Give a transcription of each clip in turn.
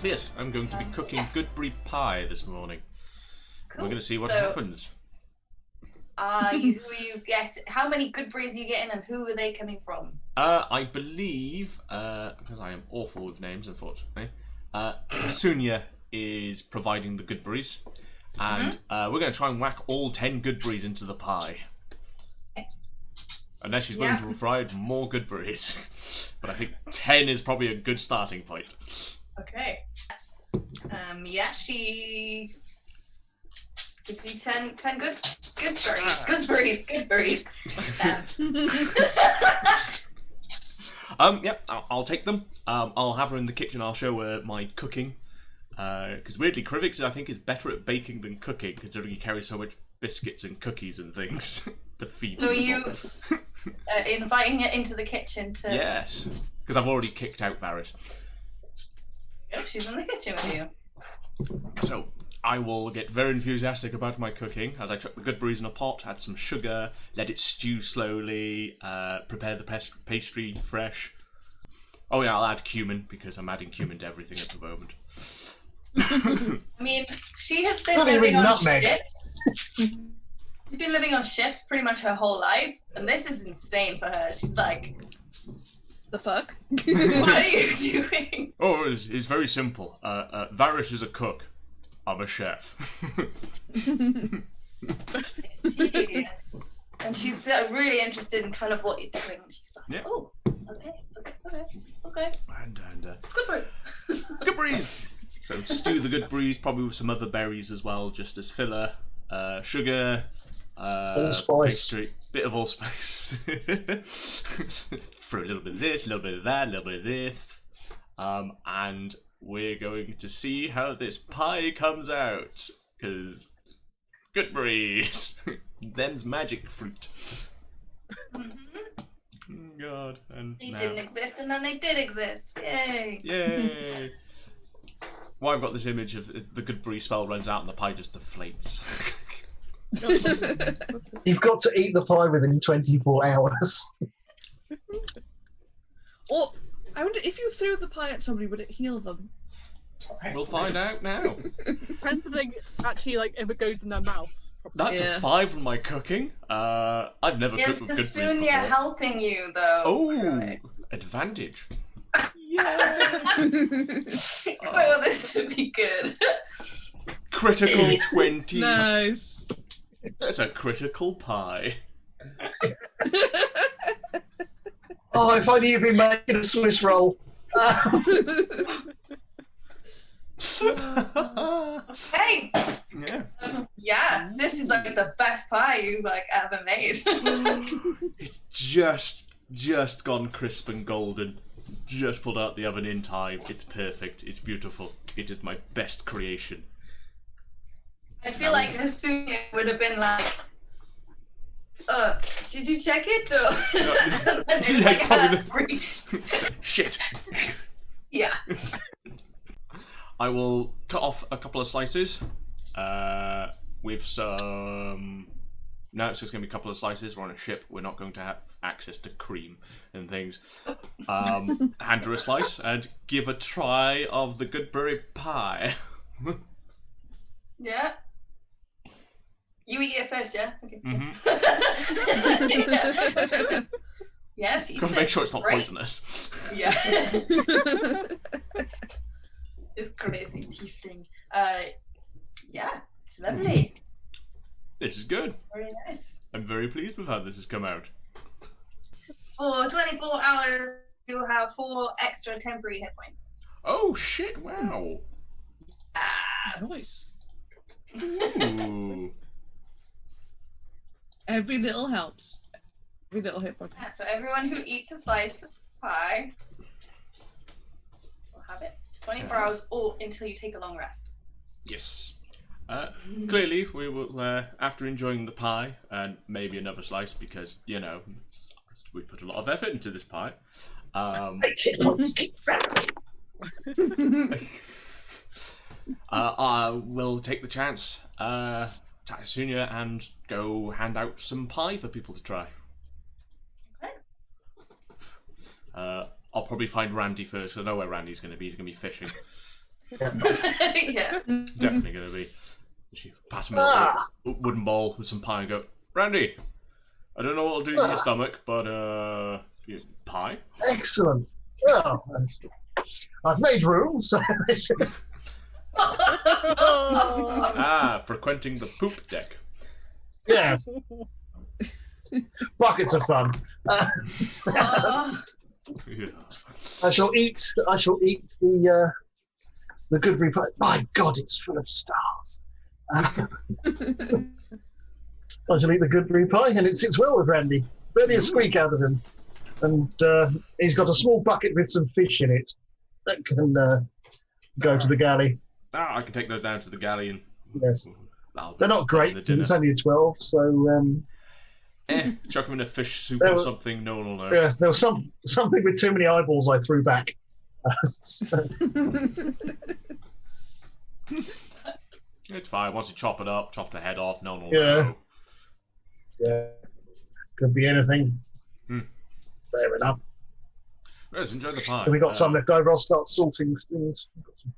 Yes, I'm going to be cooking Goodberry Pie this morning. Cool. We're going to see what happens. Who are you get? How many Goodberries are you getting, and who are they coming from? I believe, because I am awful with names, unfortunately, Sunya is providing the Goodberries, and we're going to try and whack all 10 Goodberries into the pie. Unless she's willing to provide more Goodberries. But I think 10 is probably a good starting point. Okay. She gives you 10 gooseberries. I'll take them. I'll have her in the kitchen. I'll show her my cooking. Because weirdly, Krivix, I think, is better at baking than cooking, considering he carries so much biscuits and cookies and things to feed. So are you inviting her into the kitchen to... Yes, because I've already kicked out Varish. She's in the kitchen with you. So I will get very enthusiastic about my cooking as I chuck the Goodberries in a pot, add some sugar, let it stew slowly, prepare the pastry fresh. Oh yeah, I'll add cumin because I'm adding cumin to everything at the moment. I mean, she has been living on ships. She's been living on ships pretty much her whole life, and this is insane for her. She's like, the fuck? What are you doing? Oh, it's very simple. Varish is a cook. I'm a chef. And she's really interested in kind of what you're doing. She's like, oh, okay. And Goodberries. Goodberries! So stew the Goodberries, probably with some other berries as well, just as filler. Sugar. Allspice. Pastry, bit of allspice. For a little bit of this, a little bit of that, a little bit of this. And we're going to see how this pie comes out. Because Goodberries. Them's magic fruit. God. And they didn't exist, and then they did exist. Yay. Yay. Well, I've got this image of the Goodberry spell runs out and the pie just deflates. You've got to eat the pie within 24 hours. Or, I wonder, if you threw the pie at somebody, would it heal them? We'll find out now. Depends actually, like, if it goes in their mouth. That's a 5 on my cooking. I've never cooked with Goodberries before. Yes, the helping you, though. Oh, advantage. Yeah. So this would be good. Critical 20. Nice. That's a critical pie. Oh, if only you'd been making a Swiss roll. Hey. Yeah. This is like the best pie you've ever made. It's just gone crisp and golden. Just pulled out the oven in time. It's perfect. It's beautiful. It is my best creation. I feel like Hasunya would have been like, did you check it? Shit. Yeah. I will cut off a couple of slices with some... No, it's just going to be a couple of slices. We're on a ship. We're not going to have access to cream and things. Hand her a slice and give a try of the Goodberry Pie. Yeah. You eat it first, yeah? Okay. Yes, Got to make sure it's not poisonous. Yeah. It's crazy tiefling. Yeah, it's lovely. This is good. It's very nice. I'm very pleased with how this has come out. For 24 hours, you'll have 4 extra temporary hit points. Oh shit! Wow. Nice. Ooh. Every little helps. Every little hit point. Yeah, so everyone who eats a slice of pie will have it 24 hours or until you take a long rest. Yes. Clearly, we will, after enjoying the pie, and maybe another slice, because, you know, we put a lot of effort into this pie. I will take the chance, Tatsunya, and go hand out some pie for people to try. Okay. I'll probably find Randy first, 'cause I know where Randy's going to be. He's going to be fishing. Yeah. Definitely going to be. She pass him a little wooden bowl with some pie and go, Randy, I don't know what it'll do to your stomach, but pie? Excellent. Well, I've made room, so Frequenting the poop deck. yes, buckets of fun. Yeah. I shall eat the Goodberry Pie. My God, it's full of stars. I shall eat the Goodberry Pie, and it sits well with Randy. Barely a squeak out of him. And he's got a small bucket with some fish in it that can go to the galley. I can take those down to the galley and. Yes, they're not great because it's only a 12. So chuck them in a fish soup or something. No one will know. yeah, there was something with too many eyeballs I threw back. It's fine. Once you chop it up, chop the head off, no one will Yeah. know. Yeah, could be anything. Fair enough. Let's enjoy the pie. If we got some left over, I'll start salting things. I've got some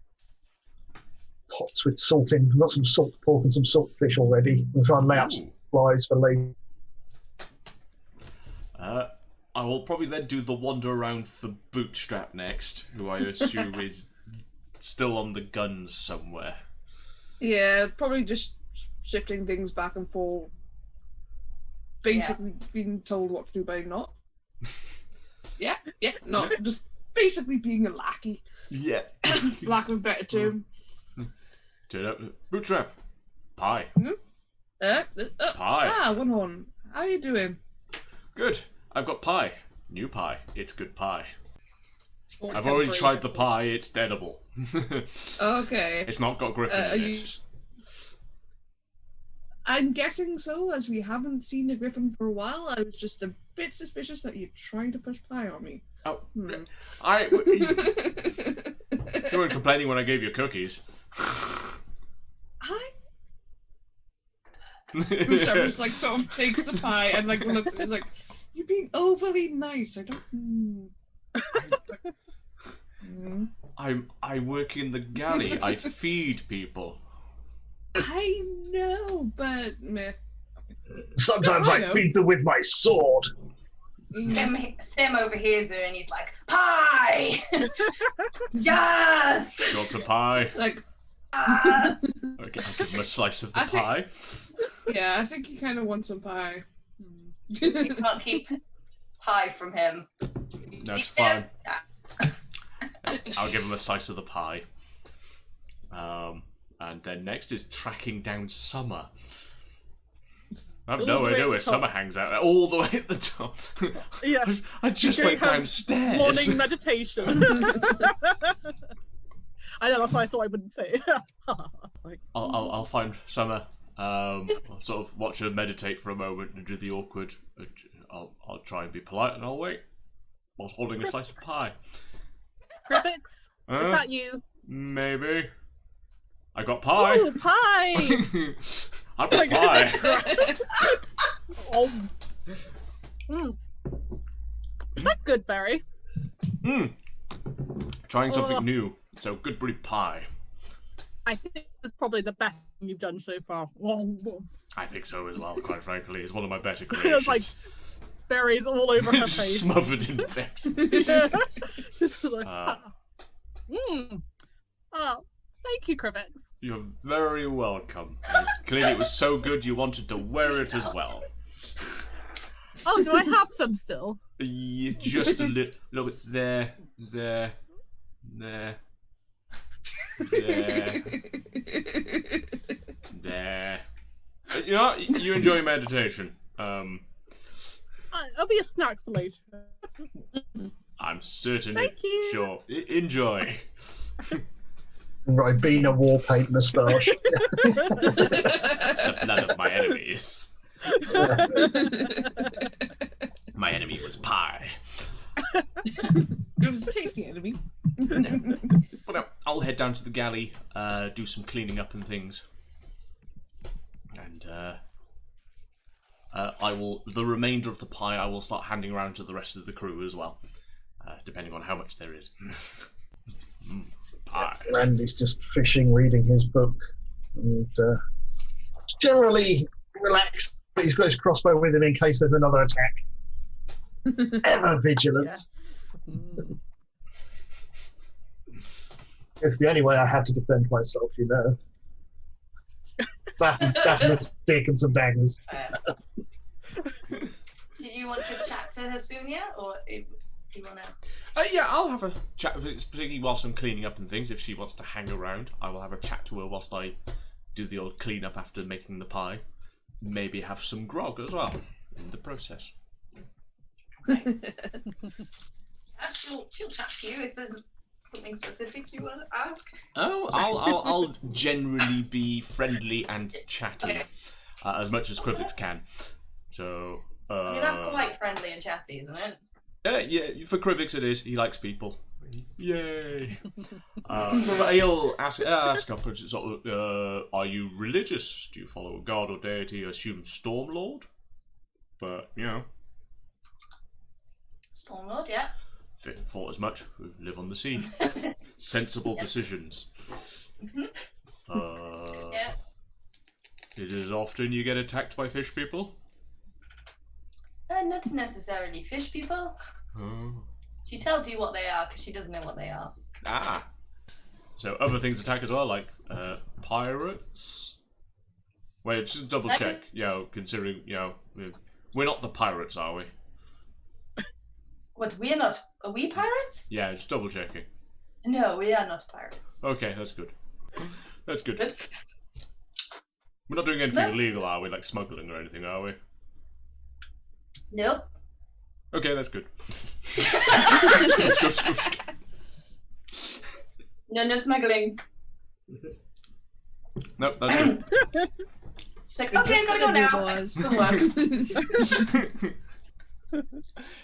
pots with salting. I've got some salt pork and some salt fish already. I'll try and lay up some flies for later. I will probably then do the wander around for Bootstrap next, who I assume is still on the guns somewhere. Yeah, probably just shifting things back and forth. Basically being told what to do by not. No, just basically being a lackey. Yeah. Lack of a better term. Turn up. Bootstrap. Pie. Pie. One on. How are you doing? Good. I've got pie. New pie. It's good pie. Or I've already temporary. tried the pie. It's edible. Okay. It's not got griffin in it. I'm guessing so, as we haven't seen a griffin for a while. I was just a bit suspicious that you're trying to push pie on me. Oh, you weren't complaining when I gave you cookies. Just like sort of takes the pie and like looks at it, it's like, you're being overly nice. I don't. I work in the galley. I feed people. I know, but meh. Sometimes I feed them with my sword. Sim overhears her and he's like, pie! Yes! You want some pie? Like, Yes! Okay, I'll give him a slice of the pie. Yeah, I think he kind of wants some pie. You can't keep pie from him. That's fine. I'll give him a slice of the pie. And then next is tracking down Summer. I have no idea where Summer hangs out. All the way at the top. Yeah. I just went downstairs. Morning meditation. I know, that's why I thought I wouldn't say it. Like, I'll find Summer. I'll sort of watch her meditate for a moment and do the awkward. I'll try and be polite and I'll wait whilst holding a slice of pie. Critics? Is that you? Maybe. I got pie. Ooh, pie! I've got pie. Oh. Is that Goodberry? Trying something new. So Goodberry Pie. I think it's probably the best thing you've done so far. I think so as well, quite frankly. It's one of my better It's creations. like berries all over her face. Smothered in vest. Just like, Oh, thank you, Krivix. You're very welcome. And clearly it was so good you wanted to wear it as well. Oh, do I have some still? Just a little bit there. You know what? You enjoy meditation. It'll be a snack for later. I'm certainly Thank you. sure. Enjoy. Ribena war paint moustache. It's the blood of my enemies. My enemy was pie. It was a tasty enemy. But no, I'll head down to the galley, do some cleaning up and things. And I will, the remainder of the pie I will start handing around to the rest of the crew as well, depending on how much there is. Pie. Randy's just fishing, reading his book, and generally relaxed. But he's got his crossbow with him in case there's another attack. Ever vigilant. Yes. It's the only way I have to defend myself, you know. That and a stick and some daggers. Did you want to chat to her soon yet, or do you want to? Yeah, I'll have a chat with it, particularly whilst I'm cleaning up and things. If she wants to hang around, I will have a chat to her whilst I do the old clean up after making the pie. Maybe have some grog as well in the process. She'll chat to you if there's something specific you want to ask. Oh, I'll generally be friendly and chatty as much as Krivix can. So. I mean, that's quite friendly and chatty, isn't it? Yeah, for Krivix it is. He likes people. Yay! But he'll ask up, sort of, are you religious? Do you follow a god or deity? I assume Stormlord? But, you know. Stormlord, yeah. Thought as much. We live on the sea. Sensible decisions. Yeah. Is it often you get attacked by fish people? Not necessarily fish people. Oh. She tells you what they are because she doesn't know what they are. Ah. So other things attack as well, like pirates. Wait, just double check. Considering we're not the pirates, are we? What, we're not? Are we pirates? Yeah, just double checking. No, we are not pirates. Okay, that's good. That's good. Good. We're not doing anything illegal, are we? Like smuggling or anything, are we? Nope. Okay, that's good. No smuggling. Nope, that's good. It's like, okay, I'm gonna go now. Some work.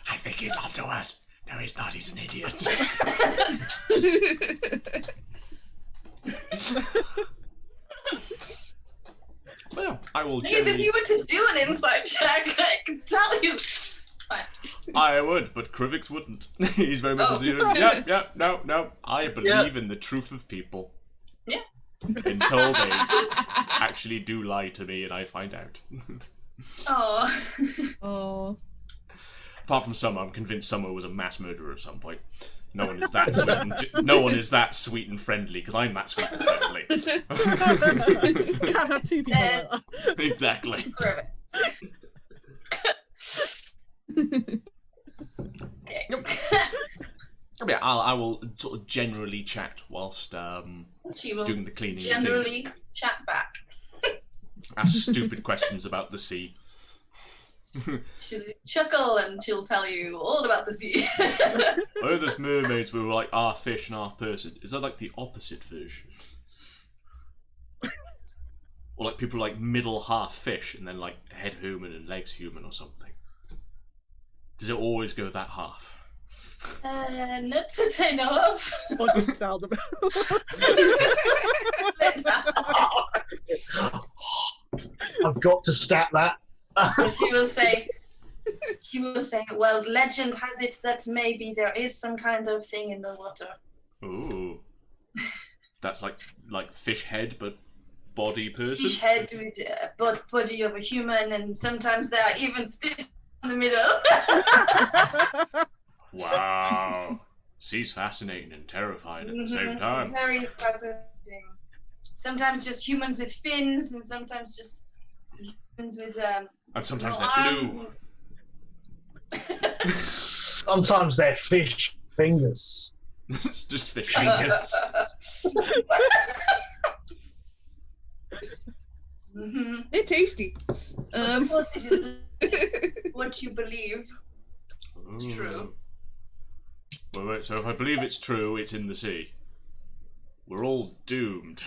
I think he's onto us. No, he's not. He's an idiot. Well, I will. Because if you were to do an insight check, I can tell you. It's fine. I would, but Krivix wouldn't. He's very much. No. I believe in the truth of people. Yeah. Until they actually do lie to me, and I find out. Oh. Apart from Summer, I'm convinced Summer was a mass murderer at some point. No one is that sweet. No one is that sweet and friendly because I'm that sweet and friendly. Can't have two people like that. Exactly. Okay. Yeah, I will sort of generally chat whilst She will doing the cleaning. generally chat back. Ask stupid questions about the sea. She'll chuckle and she'll tell you all about the sea. I know there's mermaids who are like half fish and half person. Is that like the opposite version? Or like people like middle half fish and then like head human and legs human or something? Does it always go that half? Not that I know of. What's it sound about? I've got to stat that. She will say, well, legend has it that maybe there is some kind of thing in the water. Ooh. That's like fish head, but body person? Fish head with body of a human, and sometimes there are even split in the middle. Wow. See's fascinating and terrifying at the same time. It's very fascinating. Sometimes just humans with fins, and sometimes just humans with And sometimes no they're blue. Sometimes they're fish fingers. It's just fish fingers. They're tasty. Of course, it is what you believe. It's true. Wait, so if I believe it's true, it's in the sea. We're all doomed.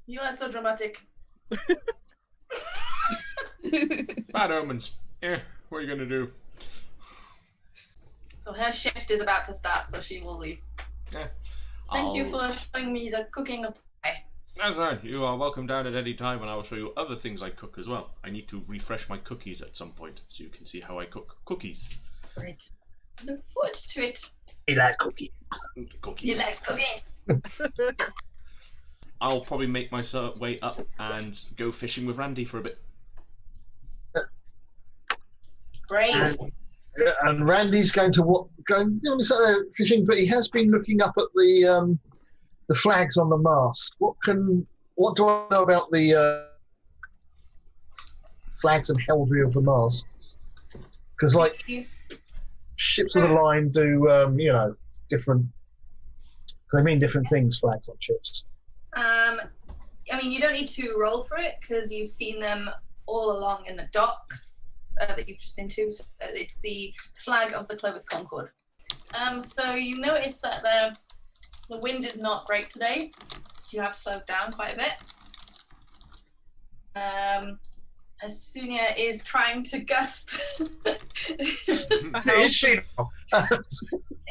You are so dramatic. Bad omens. What are you gonna do? So her shift is about to start, so she will leave. Thank you for showing me the cooking of pie. That's right. You are welcome down at any time, and I will show you other things I cook as well. I need to refresh my cookies at some point, so you can see how I cook cookies. Great. Look forward to it. He likes cooking. He likes cooking. I'll probably make my way up and go fishing with Randy for a bit. Brave. And Randy's going to fishing, but he has been looking up at the flags on the mast. What do I know about the flags and heraldry of the masts? Because ships of the line do different. They mean different things. Flags on ships. I mean, you don't need to roll for it because you've seen them all along in the docks that you've just been to. So it's the flag of the Clovis Concord. So you notice that the wind is not great today. You have slowed down quite a bit. Asunia is trying to gust. Is she?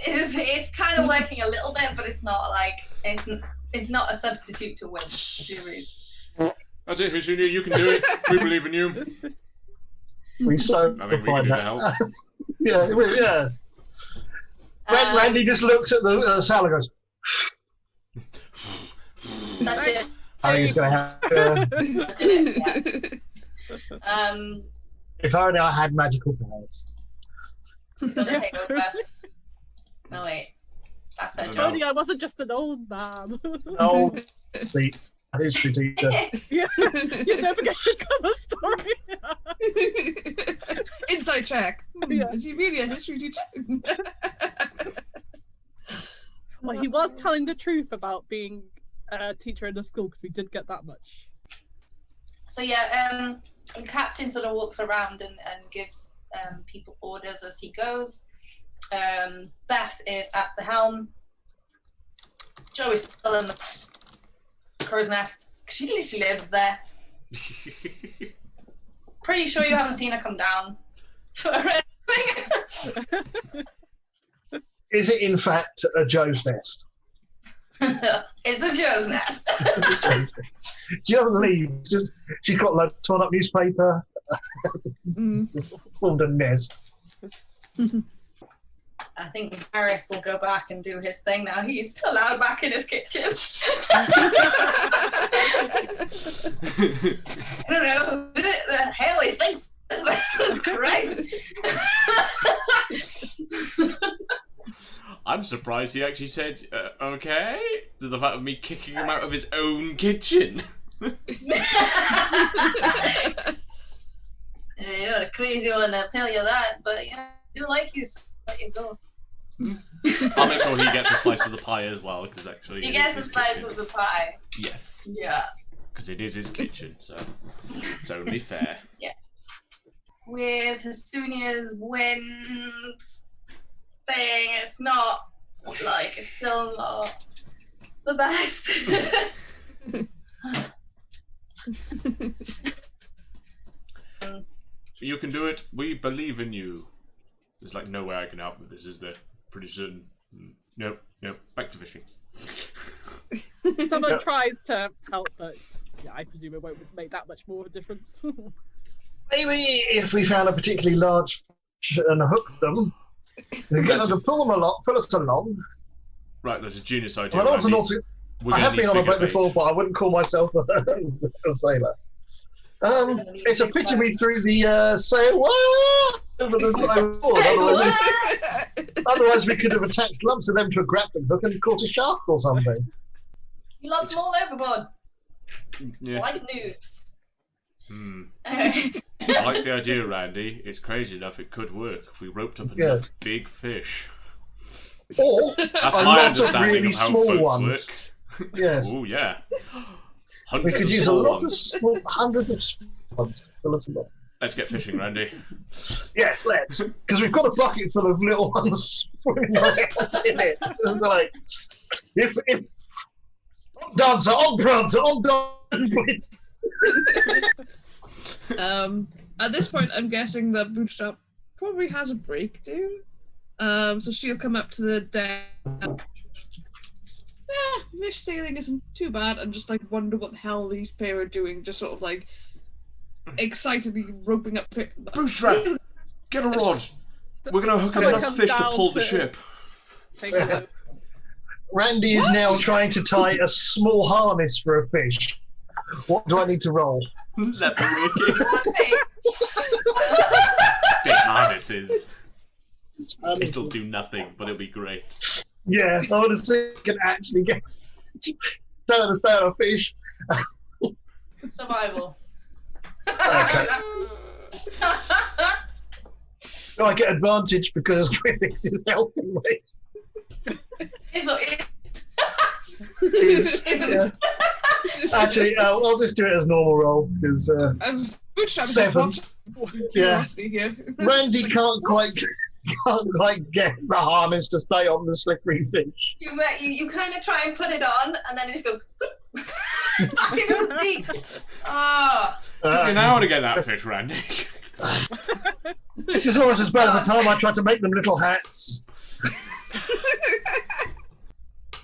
It's kind of working a little bit, but it's not like it's not a substitute to wind. That's it, Hasunia, you can do it. We believe in you. We so I think we can do to help. yeah. Randy just looks at the sail and goes. That's it. I think it's going to happen. If only I had magical powers. Gonna take over. No wait, that's her No. job. Only I wasn't just an old man. Oh, see, history teacher. You don't forget your cover story. Inside check. Yeah. Is he really a history teacher? Well, he was telling the truth about being a teacher in the school because we did get that much. So yeah, the captain sort of walks around and gives people orders as he goes. Beth is at the helm. Joe is still in the crow's nest. She lives there. Pretty sure you haven't seen her come down for anything. Is it in fact a Joe's nest? It's a Joe's nest. She doesn't leave. She's got like torn up newspaper. Formed a nest. I think Harris will go back and do his thing now. He's allowed back in his kitchen. I don't know who the hell he thinks. Christ. I'm surprised he actually said, okay, to the fact of me kicking him out of his own kitchen. You're a crazy one, I'll tell you that, but yeah, I do like you, so let you go. I'll make sure he gets a slice of the pie as well, because actually He it gets is a his slice kitchen. of the pie. Yes, Yeah. because it is his kitchen, so it's only fair. With Hasunia's wind thing, it's not like, it's still not the best. You can do it. We believe in you. There's like no way I can help with this, is there? Pretty certain. Nope. Back to fishing. Someone tries to help, but yeah, I presume it won't make that much more of a difference. Maybe if we found a particularly large fish and hooked them, we get them to pull us along. Right, there's a genius idea. Well, Randy. We're I gonna have been need on a bigger boat before, bait. but I wouldn't call myself a sailor. It's a pity we threw the sail over the board. Otherwise, we could have attached lumps of them to a grappling hook and caught a shark or something. You lobbed them all overboard, Yeah. like noobs. I like the idea, Randy. It's crazy enough it could work if we roped up enough Yeah. big fish. Or That's a my lot of understanding really of how small boats ones. work. Yes, Oh yeah. we Hundreds could of use a small lot ones. of small, hundreds of small ones to fill us along. Let's get fishing, Randy. Yes, let's. Because we've got a bucket full of little ones swimming around in it. It's like, if on dancer, on prancer, on dancer. At this point, I'm guessing that Bootstrap probably has a break due. So she'll come up to the deck. Fish sailing isn't too bad, and just like wonder what the hell these pair are doing. Just sort of like excitedly roping up. Bootstrap, get a rod. We're going to hook up Someone enough comes fish to down pull the to- ship. Take a look. Randy is now trying to tie a small harness for a fish. What do I need to roll? Leatherworking. Okay. Fish harnesses. It'll do nothing, but it'll be great. Yeah, I want to see if I can actually get turn a fish. Survival. Okay. So I get advantage because Griffiths is helping me. Yeah. Actually, I'll just do it as normal roll because As good shot as 7. Yeah. Here. Randy can't quite get the harness to stay on the slippery fish. You kind of try and put it on, and then it just goes back into the sea. Ah. Took me an hour to get that fish, Randy. This is almost as bad as the time I tried to make them little hats.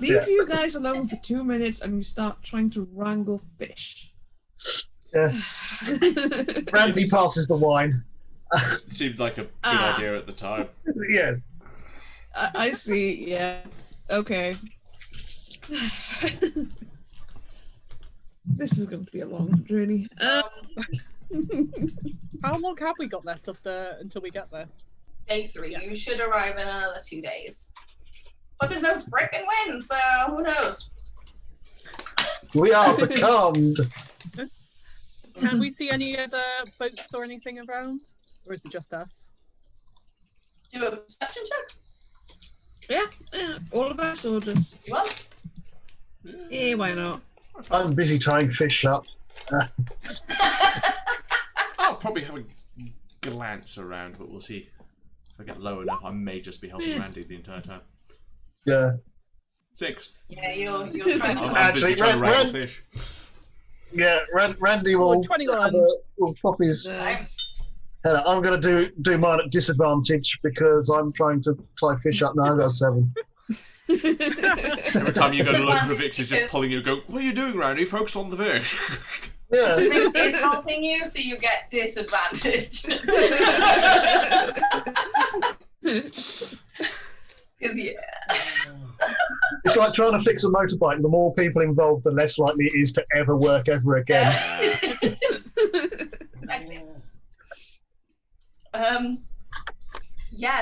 Leave you guys alone for 2 minutes and you start trying to wrangle fish. Yeah. Randy passes the wine. It seemed like a good idea at the time. Yeah. I see, yeah. Okay. This is going to be a long journey. How long have we got left until we get there? Day 3. You should arrive in another 2 days. But there's no frickin' wind, so who knows? We are becalmed. Can we see any other boats or anything around? Or is it just us? Do a perception check. Yeah, all of us, or just... You want? Yeah, why not? I'm busy tying fish up. I'll probably have a glance around, but we'll see. If I get low enough, I may just be helping Randy the entire time. Yeah. 6. Yeah, you'll try and I'm Actually, busy trying to wrangle Ran- fish. Yeah, Randy will, 21. will pop his... Nice. I'm going to do mine at disadvantage because I'm trying to tie fish up now. I've got a 7. Every time you go to look for Vix, is just pulling you and go, what are you doing, Randy? Focus on the fish. Yeah. Rick is helping you, so you get disadvantage. Because It's like trying to fix a motorbike. The more people involved, the less likely it is to ever work ever again. Exactly.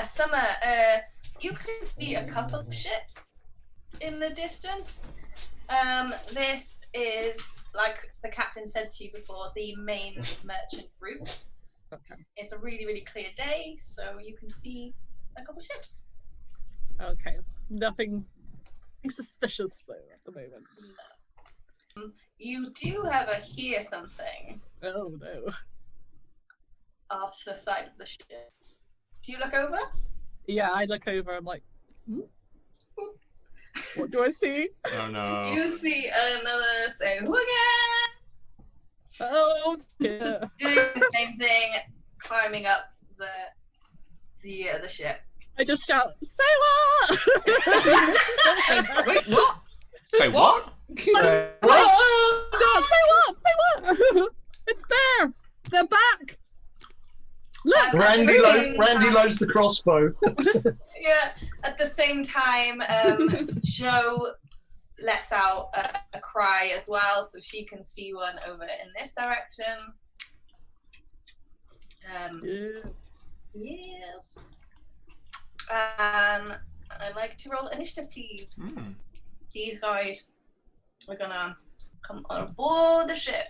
Summer, you can see a couple of ships in the distance. This is, like the captain said to you before, the main merchant route. Okay. It's a really, really clear day, so you can see a couple of ships. Okay. Nothing suspicious though at the moment. You do have a hear something Oh no. off the side of the ship. Do you look over? Yeah, I look over, I'm like, what do I see? Oh no. You see another say again, Oh dear. doing the same thing, climbing up the ship. I just shout, say what? Wait, what? Say what? Say what? It's there! They're back! Look! Randy loads the crossbow. Yeah. At the same time, Jo lets out a cry as well, so she can see one over in this direction. Yes. And I'd like to roll initiative, please. These guys are gonna come on board the ship.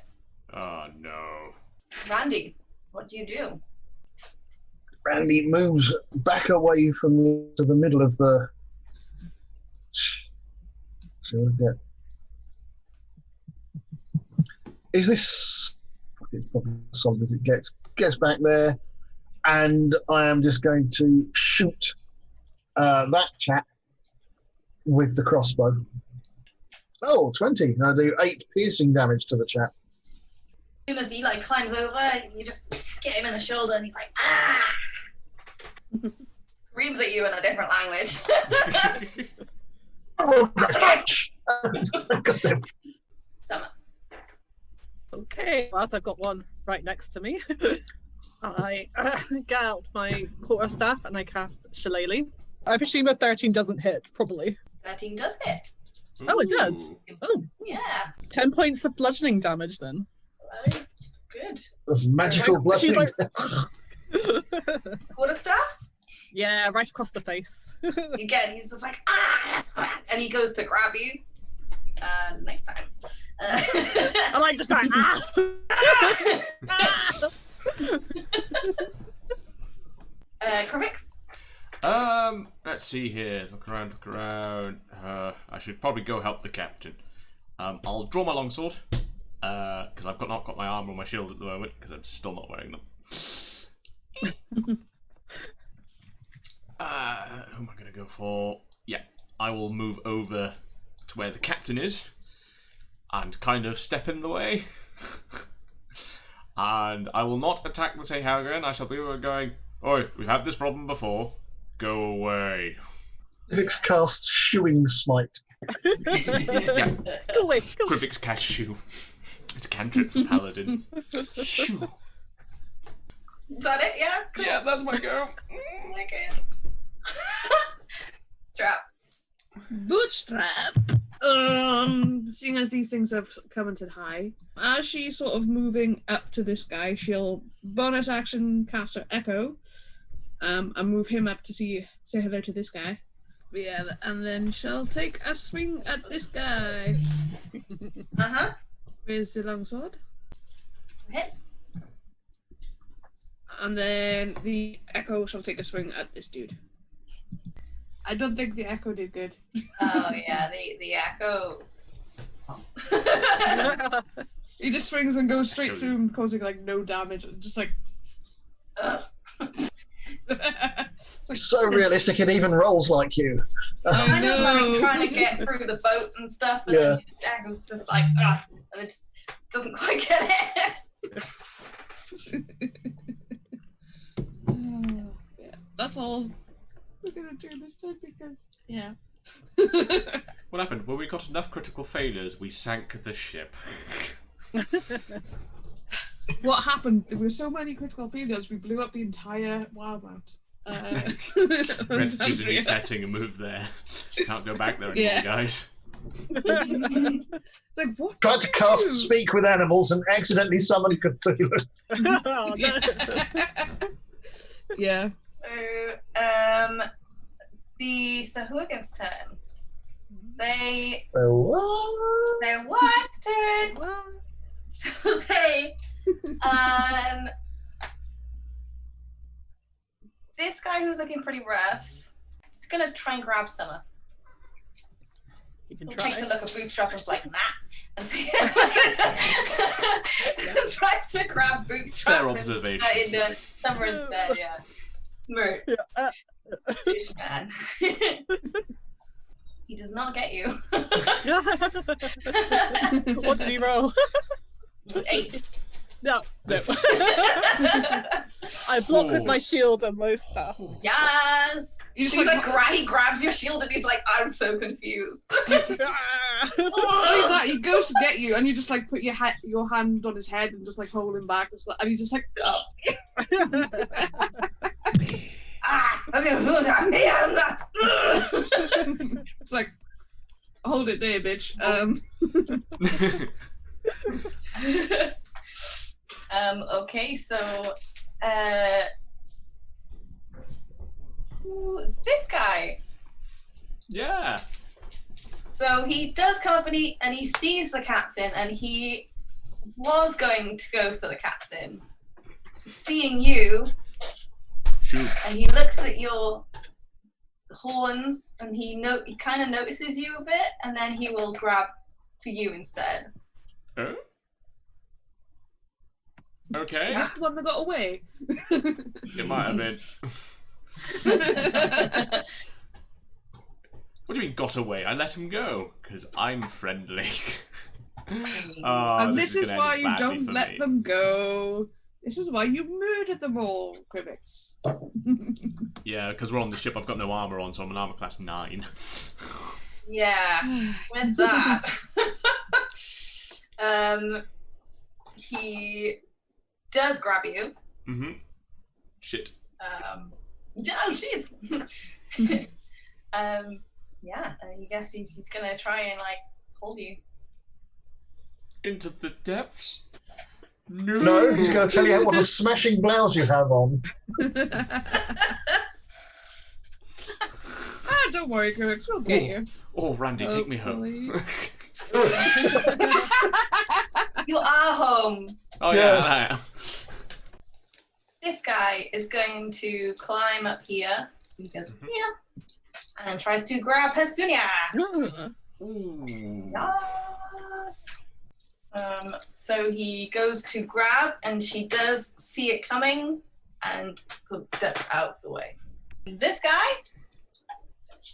Oh no. Randy, what do you do? Randy moves back away from to the middle of the. So what we get? Is this? It's probably as solid as it gets. Gets back there, and I am just going to shoot that chap with the crossbow. Oh, 20. I do 8 piercing damage to the chap. As soon as he climbs over, you just get him in the shoulder, and he's like, ah! Screams at you in a different language. Oh, Summer. Okay, well, I've got one right next to me. I get out my quarterstaff and I cast Shillelagh. I presume a 13 doesn't hit, probably. 13 does hit. Oh, it does. Ooh. Oh, Yeah, 10 points of bludgeoning damage then. that is good. Of magical She's bludgeoning. like, Quarterstaff? yeah, right across the face. Again, he's just like, and he goes to grab you. Next time. I like just like, Krivix? Let's see here. Look around. I should probably go help the captain. I'll draw my longsword, because I've not got my armor or my shield at the moment, because I'm still not wearing them. Who am I going to go for? Yeah, I will move over to where the captain is, and kind of step in the way. And I will not attack the Sahagrin. I shall be going, oi, we've had this problem before. Go away. Vix casts Shoeing Smite. Yeah, go away. Krivix cast shoe. It's a cantrip for paladins. Shoo. Is that it? Yeah? Cool. Yeah, that's my go. Okay. Trap. Bootstrap. Seeing as these things have come and said hi, as she's sort of moving up to this guy, she'll bonus action cast her Echo, and move him up to say hello to this guy. Yeah, and then she'll take a swing at this guy with the longsword, Hits. and then the Echo shall take a swing at this dude. I don't think the Echo did good. Oh, yeah, the echo. He just swings and goes straight through him, causing like no damage. Just like. It's so realistic, it even rolls like you. I Kind of like know. trying to get through the boat and stuff, and then the echo's just like, and it just doesn't quite get it. Yeah, that's all we're gonna do this time because What happened? When we got enough critical failures, we sank the ship. What happened? There were so many critical failures. We blew up the entire Wildmount. We had to choose a new setting and move there. Can't go back there anymore, guys. It's like what? Tried to did you cast do? Speak with Animals and accidentally summoned Cthulhu. Oh, no. Yeah. The Sahagrin's turn. Their Oh, what's turn? So they, this guy who's looking pretty rough is gonna try and grab Summer. You can So try. takes a look at Bootstrap and is like, nah. And tries to grab Bootstrap. Fair observation. Into Summer instead, yeah. Smirk. Fish man. He does not get you. What did he roll? 8. No. I block with my shield and my staff. Yes. You She's like, he grabs your shield and he's like, I'm so confused. Not only that, he goes to get you, and you just like put your hand on his head and just like hold him back, and he's just like, it's like, hold it there, bitch. Okay, so this guy. Yeah. So he does come up and he sees the captain, and he was going to go for the captain. Seeing you, Shoot. and he looks at your horns, and he kind of notices you a bit, and then he will grab for you instead. Oh? Okay. is this the one that got away? It might have been. What do you mean got away? I let him go because I'm friendly. Oh, And this is gonna why end you badly don't for let me. them go. This is why you murdered them all, Krivix. Yeah, because we're on the ship. I've got no armor on, so I'm an armor class 9. Yeah, with that. He does grab you. Mm-hmm. Shit. Oh shit. Yeah, I guess he's gonna try and like hold you. Into the depths? No. No, he's going to tell you what a smashing blouse you have on. Don't worry, Crooks, we'll get you. Oh, Randy, take me Hopefully. home. You are home. Oh, yeah, I am. This guy is going to climb up here. So he goes, yeah. And tries to grab Petunia. Ooh. Yes. So he goes to grab, and she does see it coming, and sort of ducks out of the way. This guy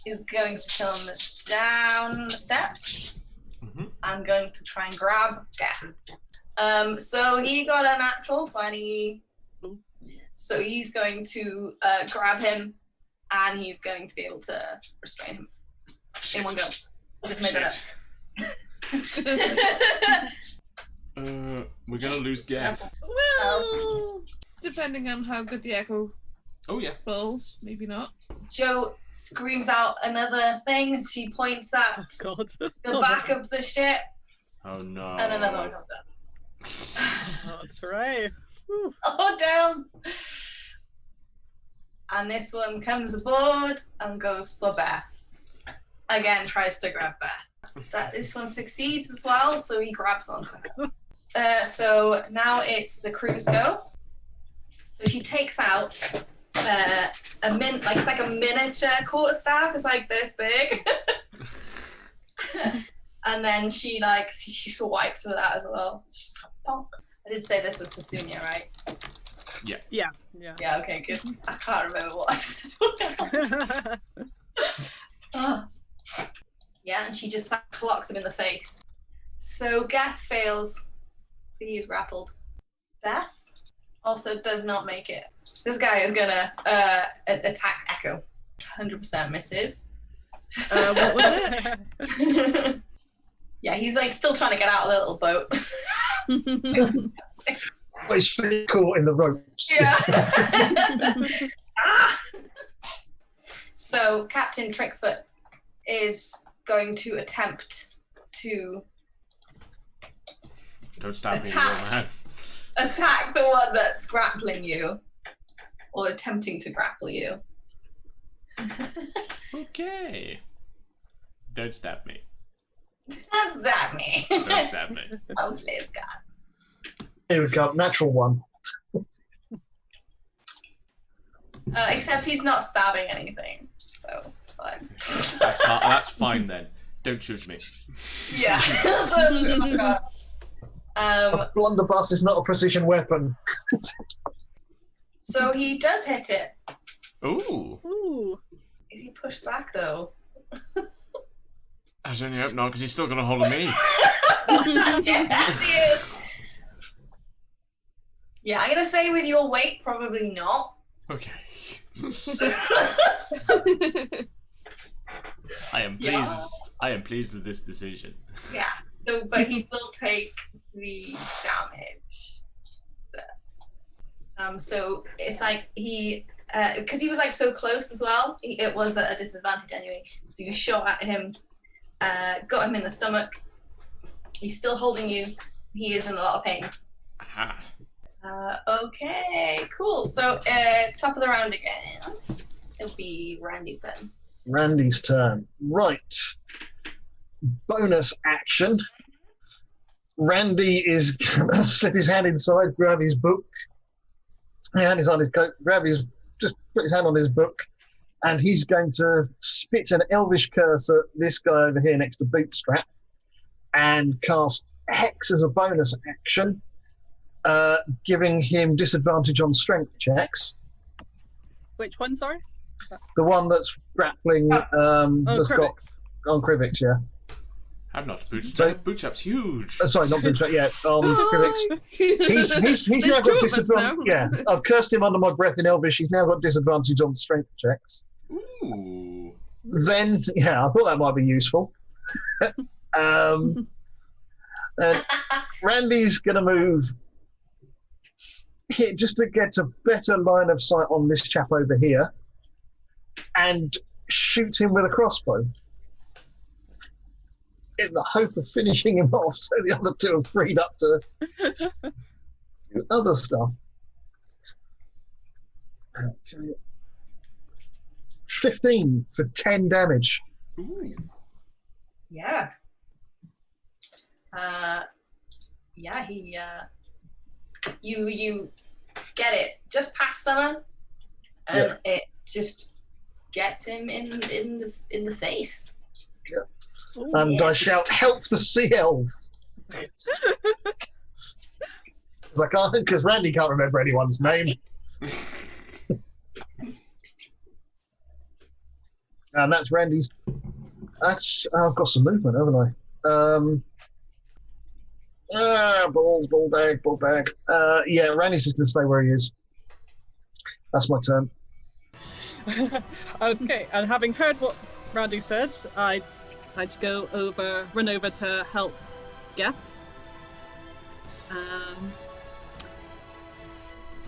is going to come down the steps. I'm going to try and grab Geth. So he got a natural 20. So he's going to grab him, and he's going to be able to restrain him in one go. We're gonna lose Geth. Well, depending on how good the echo Oh yeah. pulls, maybe not. Joe screams out another thing. She points at God. the back of the ship, Oh no. and another one comes up. That's right. Whew. Oh, down. And this one comes aboard and goes for Beth. Again, tries to grab Beth. This one succeeds as well, so he grabs onto her. So now it's the crew's go. So she takes out it's like a miniature quarterstaff. It's like this big. And then she swipes with that as well. She's like, bonk. I did say this was Petunia, right? Yeah. Yeah, okay, good. I can't remember what I said. Oh. Yeah, and she just clocks him in the face. So Geth fails. So he is grappled. Beth also does not make it. This guy is gonna attack Echo. 100% misses. What was it? Yeah, he's like still trying to get out of the little boat. But his feet caught in the ropes. Yeah. Ah! So Captain Trickfoot is going to attempt to Don't stab me, Attack. man. attack the one that's grappling you, or attempting to grapple you. Okay. Don't stab me. Don't stab me. Don't stab me. Oh, please, God. Here we go, natural one. Except he's not stabbing anything, so it's fine. That's fine then. Don't shoot me. Yeah. Oh, God. A blunderbuss is not a precision weapon. So he does hit it. Ooh. Ooh. Is he pushed back though? I certainly hope not, because he's still got a hold of me. Yes, he is. Yeah, I'm gonna say with your weight, probably not. Okay. I am pleased. Yeah. I am pleased with this decision. Yeah. So, but he will take the damage. So it's like he, because he was like so close as well. It was at a disadvantage anyway. So you shot at him, got him in the stomach. He's still holding you. He is in a lot of pain. Aha. Okay, cool. So top of the round again. It'll be Randy's turn. Randy's turn. Right. Bonus action. Randy is going to slip his hand inside, grab his book. His hand is on his coat, just put his hand on his book, and he's going to spit an elvish curse at this guy over here next to Bootstrap and cast Hex as a bonus action, giving him disadvantage on strength checks. Which one, sorry? The one that's grappling, that's Krivix. got on Krivix, yeah. I'm not Bootstrap. So- Bootstrap's huge. Sorry, not Bootstrap, yeah, on Krivix. He's There's now two got of us disadvantage. now. Yeah, I've cursed him under my breath in Elvish. He's now got disadvantage on strength checks. Ooh. Then, yeah, I thought that might be useful. And Randy's going to move hit just to get a better line of sight on this chap over here and shoot him with a crossbow in the hope of finishing him off so the other two are freed up to do other stuff. Okay. 15 for 10 damage. Ooh. Yeah. Yeah, you get it just past Summer, and it just gets him in the face. Yeah. And I shout, "Help the sea elf!" I can't, because Randy can't remember anyone's name. And that's Randy's. I've got some movement, haven't I? Ball bag. Yeah, Randy's just going to stay where he is. That's my turn. Okay, and having heard what Randy said, I decided to run over to help Geth.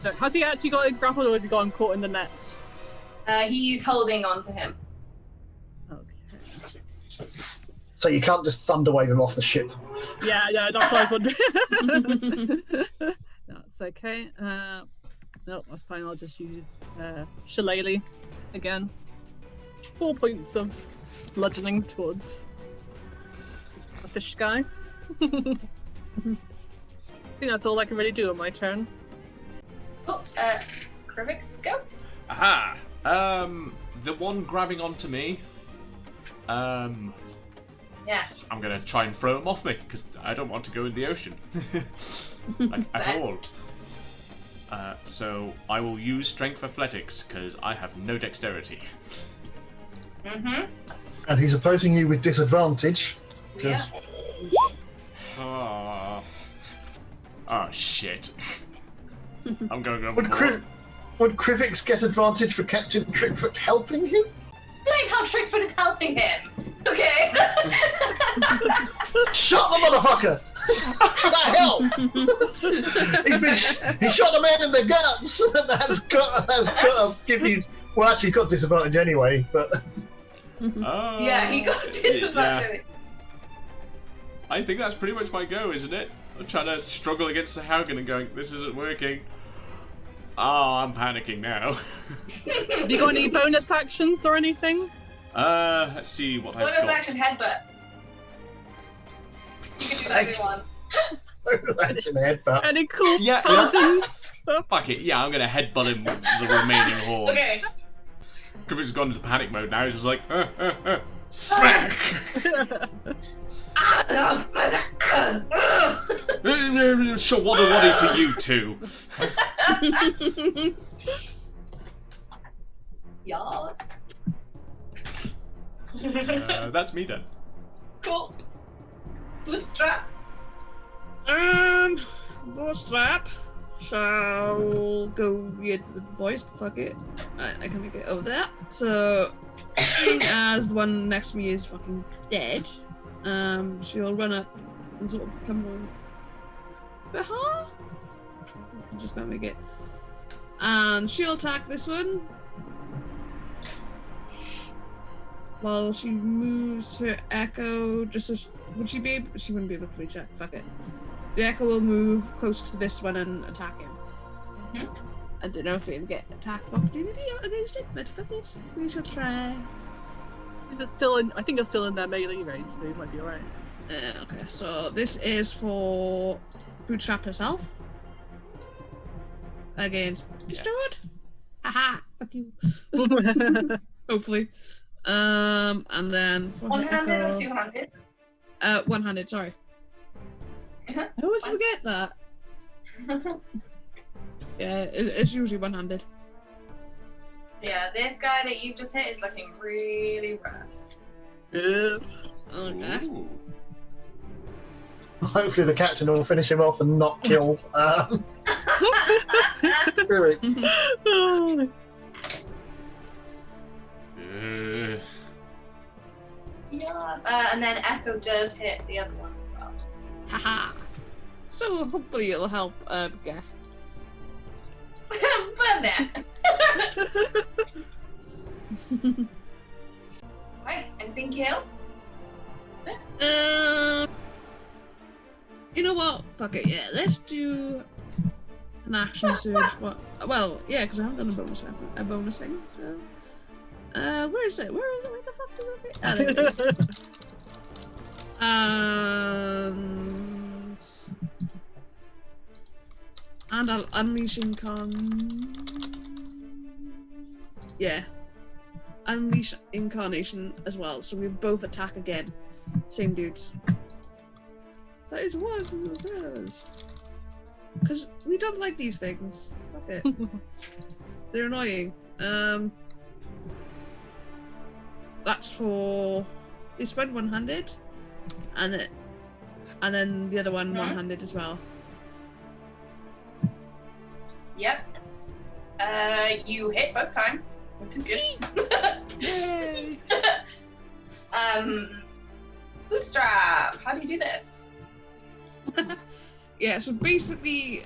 So has he actually got him grappled, or has he got him caught in the net? He's holding on to him. Okay. So you can't just thunderwave him off the ship. Yeah, that's what I was wondering. That's okay. No, that's fine. I'll just use Shillelagh again. 4 points of bludgeoning towards a fish guy. I think that's all I can really do on my turn. Oh, Krivix, go. Aha! The one grabbing onto me. Yes. I'm gonna try and throw him off me because I don't want to go in the ocean at all. So I will use Strength Athletics because I have no dexterity. Mm-hmm. And he's opposing you with disadvantage. Yeah. Oh shit. I'm going Would Krivix get advantage for Captain Trickfoot helping him? Explain how Trickfoot is helping him. Okay. Shot the motherfucker! That help! He shot a man in the guts. That has got to give you. Well, actually, he's got disadvantage anyway. But Yeah, he got disadvantage. I think that's pretty much my go, isn't it? I'm trying to struggle against the Haugen and going, this isn't working. Oh, I'm panicking now. Have you got any bonus actions or anything? Let's see what I've Bonus got. action headbutt. You can do that if you want. action headbutt. Any cool Yeah, paladin stuff? Fuck it, yeah, I'm gonna headbutt him with the remaining horn. Okay. Griffith's gone into panic mode now, he's just like, smack! Shawadda waddy to you two. Y'all. That's me done. Cool. Bootstrap. Bootstrap shall go with the voice. Fuck it. I can make it over there. So, seeing as the one next to me is fucking dead, she'll run up and sort of come on behind. Just about make it. And she'll attack this one. While she moves her echo, just as would she be able, she wouldn't be able to reach it. Fuck it. The echo will move close to this one and attack him. Mm-hmm. I don't know if it'll get attack opportunity against it, but fuck it. We shall try. Is it still in? I think you're still in their melee range, so you might be alright. Okay, so this is for Bootstrap herself. Against Distorted. Haha, fuck you. Hopefully. And then for One-handed echo, or two-handed? one-handed, sorry. I always forget that. Yeah, it's usually one-handed. Yeah, this guy that you just hit is looking really rough. Okay. Ooh. hopefully the captain will finish him off and not kill. Spirit. Yes. And then Echo does hit the other one as well. Haha. So hopefully it'll help Geth. there. Right, anything else? You know what? Fuck it, yeah. Let's do an action surge. What? Well, yeah, because I haven't done a bonus weapon, a bonus thing. So, where is it? Where the fuck does it? Ah, there it is. And I'll unleash Yeah. Unleash incarnation as well. So we both attack again. Same dudes. That is one of those. Because we don't like these things. Fuck it. They're annoying. That's for. They spend one-handed, and then the other one one-handed as well. Yep. You hit both times, which is good. Yay! Bootstrap. How do you do this? Yeah, so basically,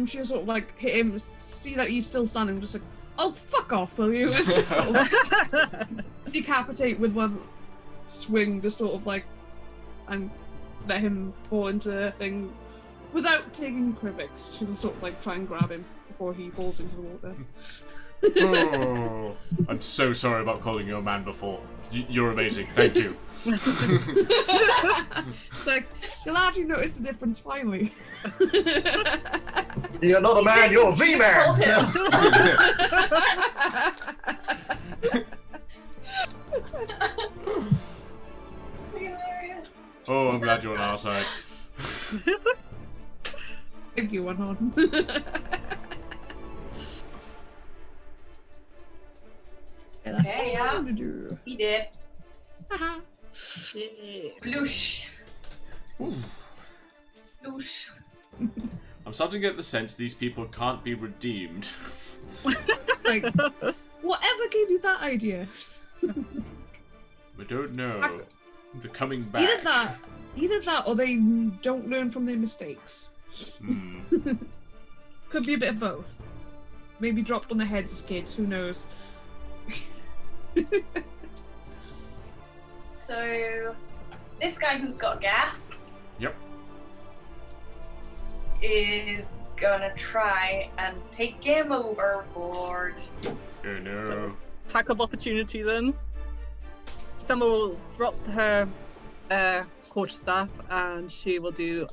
she'll sort of like hit him, see that he's still standing, just like, oh, fuck off, will you? It's just sort of decapitate with one swing, just sort of like, and let him fall into the thing without taking critics. She'll sort of like try and grab him before he falls into the water. Oh, I'm so sorry about calling you a man before. You're amazing. Thank you. It's like, glad you noticed the difference finally. You're not a man, you're the You just man. told him. Hilarious. Oh, I'm glad you're on our side. Thank you, one on. Yeah, that's Okay, all yeah. I'm gonna do. He did. Haha. Sploosh. Ooh. Sploosh. I'm starting to get the sense these people can't be redeemed. Like, whatever gave you that idea? We don't know. They're coming back. Either that, or they don't learn from their mistakes. Hmm. Could be a bit of both. Maybe dropped on their heads as kids. Who knows? So, this guy who's got gas. Yep. Is gonna try and take him overboard. Oh no. Attack of opportunity then. Summer will drop her quarterstaff and she will do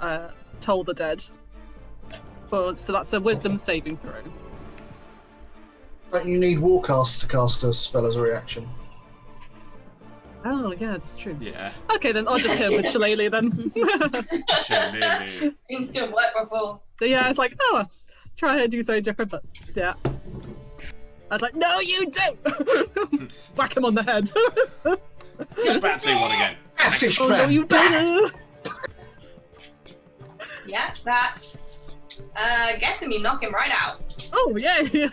Toll the Dead. So that's a wisdom saving throw. But you need Warcast to cast a spell as a reaction. Oh yeah, that's true. Yeah. Okay, then I'll just hit him with Shillelagh then. Shillelagh. Seems to have worked before. So yeah, it's like, oh, try to do something different, but yeah. I was like, no, you don't! Whack him on the head. Bad say one again. Fish Oh no, man. you didn't! Yeah, that gets him. You knock him right out. Oh yeah, yeah.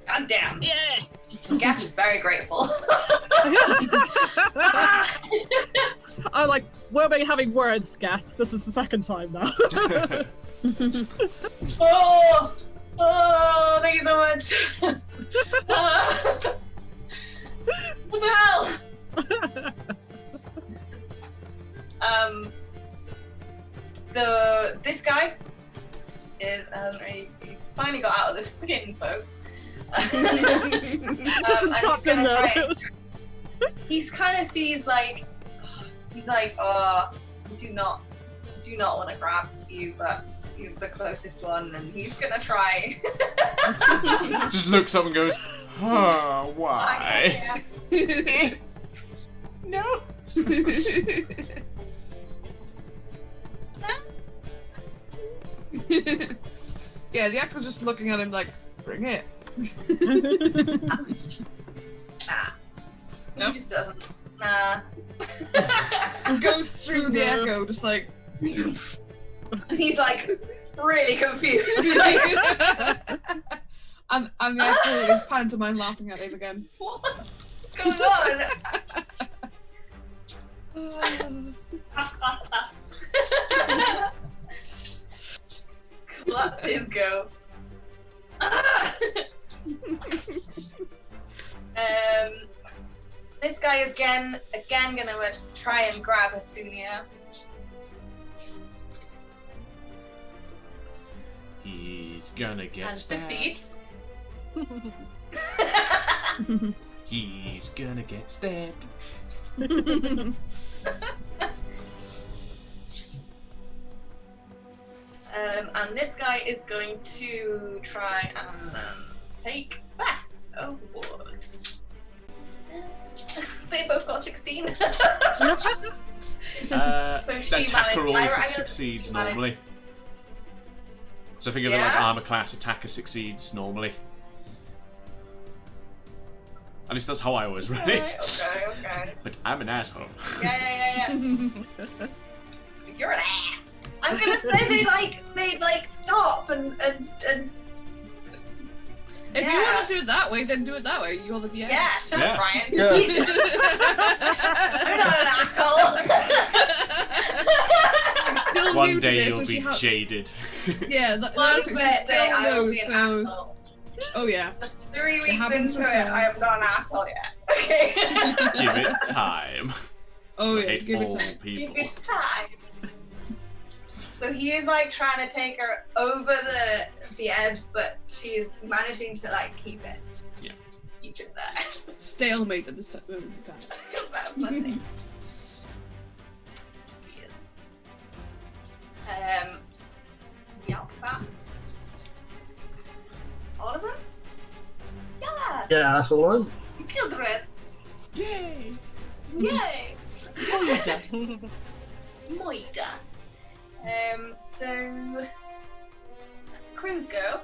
God damn. Yes! Gaff is very grateful. I'm like, we're having words, Gath. This is the second time now. Oh, thank you so much. What the hell? This guy is he's finally got out of the freaking boat. Just And trapped he's in gonna there. try- He's kind of sees like oh, I do not want to grab you, but you're the closest one, and he's gonna try. Just looks up and goes, huh, why? No. Yeah, the actor's just looking at him like, bring it. Nah. Nope. He just doesn't. Nah. Goes through the No. echo, just like. He's like really confused. and the echo is pantomime laughing at him again. What's going on? that's his go. This guy is again gonna try and grab Asunia. He's gonna get And stabbed. succeeds. He's gonna get stabbed. And this guy is going to try and take Beth overboard. They both got 16. The she attacker managed- always I succeeds she managed- normally. So think of it like Yeah? armor class, attacker succeeds normally. At least that's how I always run it. Okay. But I'm an asshole. Yeah. You're an ass. I'm gonna say they stop and If you want to do it that way, then do it that way. You're the DM. yeah, shut Yeah. up, Brian. Yeah. I'm not an asshole. I'm still One new to day this, you'll so she be jaded. Yeah, One that's what she day still I will knows. be an So, asshole. oh yeah. 3 weeks happens into to it, us all. I am not an asshole yet. Okay. Give it time. Oh I yeah. hate Give it all time. Give people. it time. So he is trying to take her over the edge, but she is managing to keep it. Yeah. Keep it there. Stalemate at this time. That's funny. Yes. Yeah, that's all of them. Yeah, Yeah, that's all of them. you killed the rest. Yay! Yay! Moida. Moida. So Crew's go.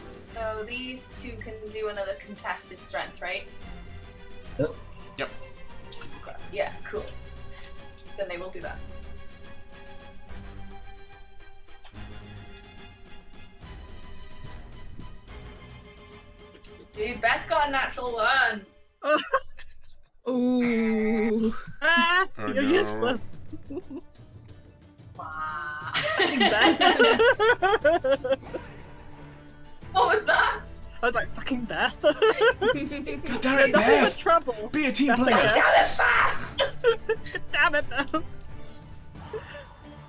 So these two can do another contested strength, right? Yep. Yep. Yeah, cool. Then they will do that. Dude, Beth got a natural 1. Ooh. Ah, Oh, you're no. useless. Wow. Fucking Beth. What was that? I was like, fucking Beth. God damn it, Not Beth! with trouble. Be a team Beth, player! yeah. Damn it, Beth! Damn it, Beth.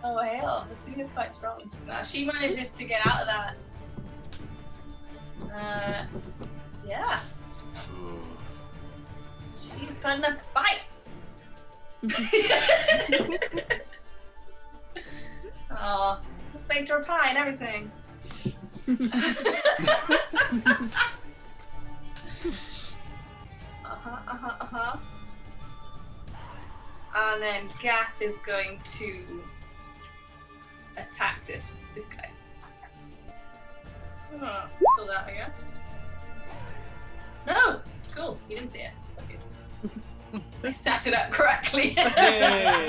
Oh hell, the scene is quite strong. Now she manages to get out of that. Yeah, she's putting up a fight. Oh, baked her pie and everything. And then Gath is going to attack this guy. So that, I guess. No! Cool, you didn't see it. Okay. I set it up correctly. Yay!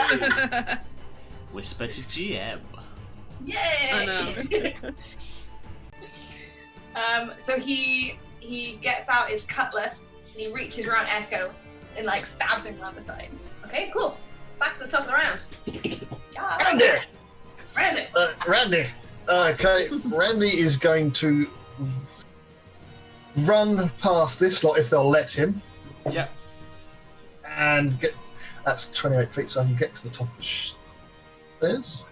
Whisper to GM. Yay! I know. So he gets out his cutlass and he reaches around Echo and stabs him around the side. Okay, cool. Back to the top of the round. Yeah. Randy! Randy. Randy. Okay, Randy is going to run past this lot if they'll let him, Yep. and get. That's 28 feet, so I can get to the top of the stairs.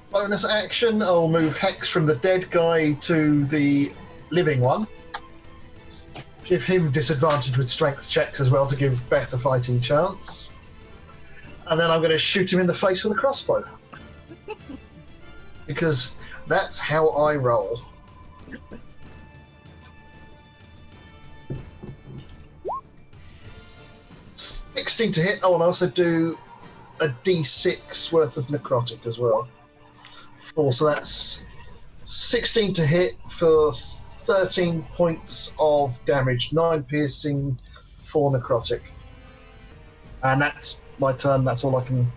Bonus action, I'll move Hex from the dead guy to the living one. Give him disadvantage with strength checks as well to give Beth a fighting chance. And then I'm going to shoot him in the face with a crossbow. Because that's how I roll. $16 to hit. Oh, and I also do a D6 worth of necrotic as well. 4, so that's 16 to hit for 13 points of damage, 9 piercing, 4 necrotic. And that's my turn, that's all I can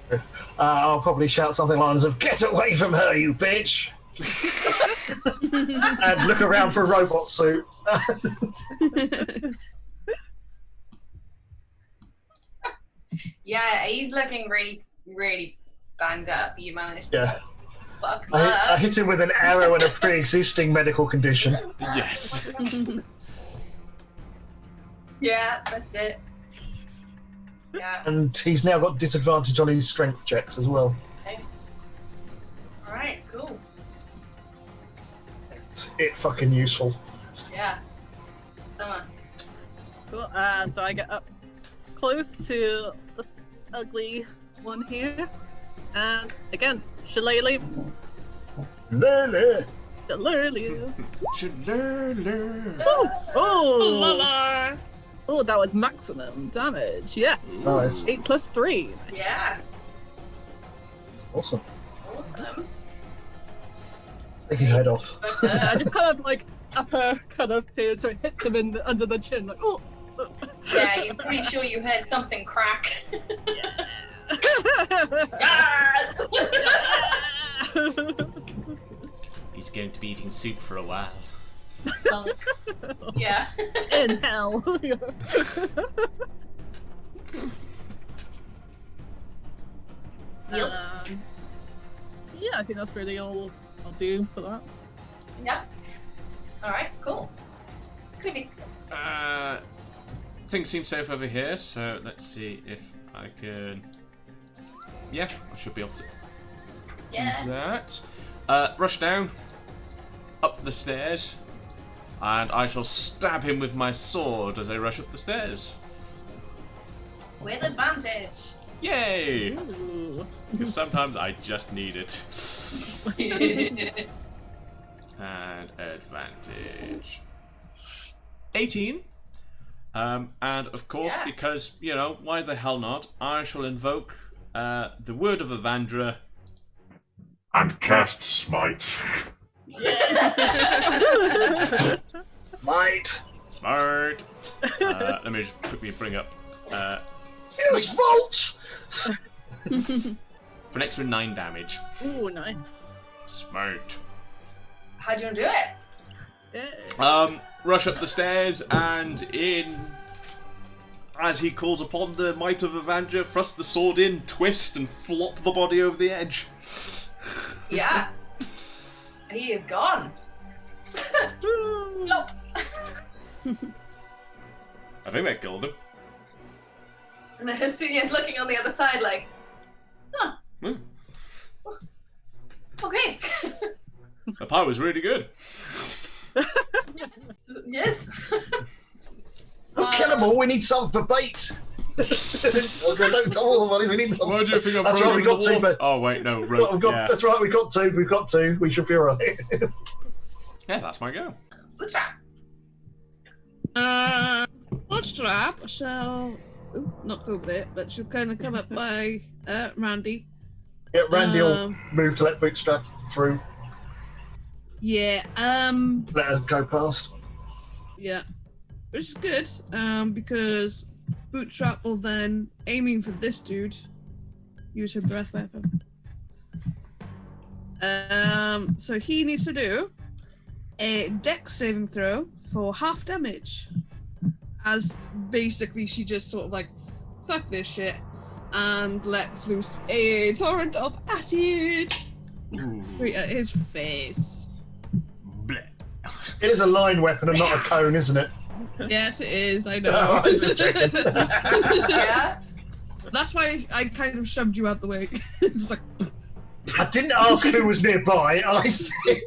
do. I'll probably shout something along the lines of, "Get away from her, you bitch!" and look around for a robot suit. Yeah, he's looking really, really banged up. You managed to Yeah. fuck him I up. hit him with an arrow and a pre-existing medical condition. Yes. Yeah, that's it. Yeah. And he's now got disadvantage on his strength checks as well. Alright, cool. It's fucking useful. Yeah. Summer. Cool. So I get up close to this ugly one here, and again, shillelagh. Lele. Shillelagh. Shillelagh. Oh! Oh, that was maximum damage. Yes. Nice. 8 plus 3. Yeah. Awesome. Awesome. Take his head off. I just kind of like upper kind of too, so it hits him in under the chin, like oh. Yeah, you're pretty sure you heard something crack. He's going to be eating soup for a while. Thunk. Yeah. In hell. Yeah, I think that's really all I'll do for that. Yeah. Alright, cool. Creepy. Things seem safe over here, so let's see if I can. Yeah, I should be able to do that. Rush down, up the stairs, and I shall stab him with my sword as I rush up the stairs. With advantage. Yay! Ooh. Because sometimes I just need it. And advantage. 18. And of course, Yeah. because, you know, why the hell not, I shall invoke the word of Avandra. And cast Smite. Might. Smart. Let me just quickly bring up It's Vault! for an extra 9 damage. Ooh, nice. Smart. How do you want to do it? Yeah. Rush up the stairs and in. As he calls upon the might of Avandra, thrust the sword in, twist, and flop the body over the edge. Yeah. He is gone. Nope. I think that killed him. And then Sunia's looking on the other side like, huh, Hmm. okay. The pie was really good. Yes. Oh, kill them all, we need some for bait! Okay, don't tell all the money, we need some. Why do you think I'm That's right, we got two, but... Oh wait, no, Well, yeah. That's right, we've got two, we should be alright. Yeah, that's my go. Good trap. Bootstrap shall not go there, but she'll kind of come up by Randy. Yeah, Randy will move to let Bootstrap through, Yeah, let her go past. yeah. Which is good, because Bootstrap will then, aiming for this dude, use her breath weapon. So he needs to do a dex saving throw for half damage. As basically she just sort of like, fuck this shit, and lets loose a torrent of acid right at his face. Bleh. It is a line weapon and not a cone, isn't it? Yes, it is, I know. Oh, I was just checking. Yeah. That's why I kind of shoved you out the way. Just like, I didn't ask who was nearby, I said.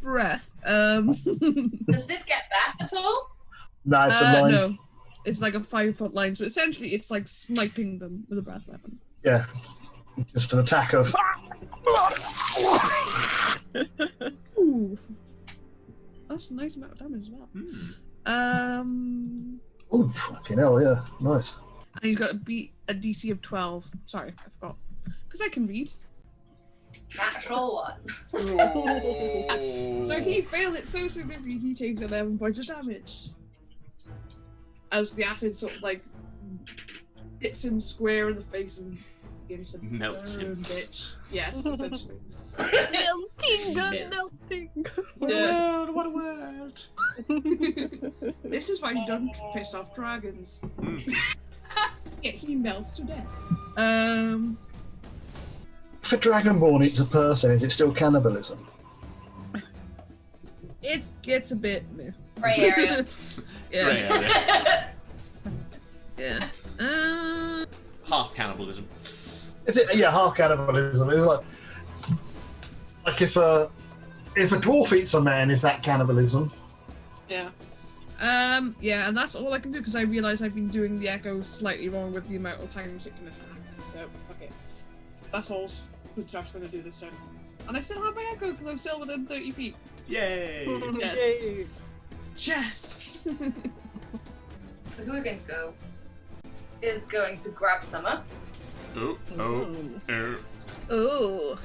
breath. Does this get back at all? No, it's a line. No. It's like a 5-foot line, so essentially it's like sniping them with a breath weapon. Yeah. Just an attack of. Ooh. That's a nice amount of damage as well. Oh, fucking hell, yeah. Nice. And he's got to beat a DC of 12. Sorry, I forgot. Because I can read. Natural one. So he failed it so significantly, he takes 11 points of damage. As the acid sort of like hits him square in the face and Instant Melting. burn, bitch. Yes, essentially. Melting, melting. Yeah. What a world! This is why you don't piss off dragons. Yeah, he melts to death. If a dragonborn eats a person, is it still cannibalism? It gets a bit meh. Gray area. Yeah. Grey area. Yeah. Half cannibalism. Is it? Yeah, half cannibalism. It's like if a dwarf eats a man, is that cannibalism? Yeah. Yeah, and that's all I can do because I realise I've been doing the echo slightly wrong with the amount of times it can attack. So, okay. That's all Bootstrap's going to do this time. And I still have my echo because I'm still within 30 feet. Yay! Yes. Yay. Just. So who we're going to go is going to grab Summer. Oh. Oh.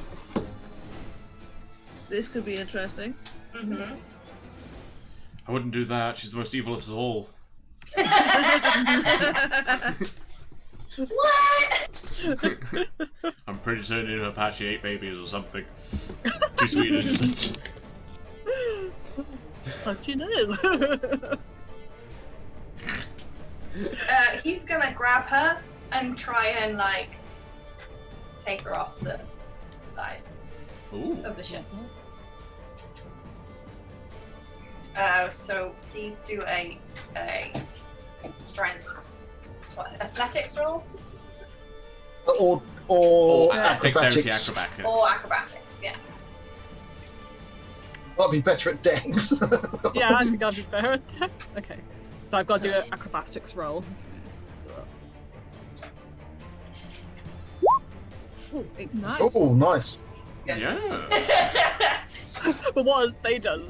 This could be interesting. Mm-hmm. I wouldn't do that. She's the most evil of us all. What? I'm pretty certain in Apache ate babies or something. Too sweet and innocent. How'd you know? He's gonna grab her and try and like take her off the side Ooh. of the ship. So please do a strength, athletics roll Or Dexterity acrobatics. acrobatics. or acrobatics. Yeah. Might be better at dex. Yeah, I think I'll be better at that. Okay. So I've got to do an acrobatics roll. Ooh, eight. Nice. Oh, nice. Yeah. But what has they done?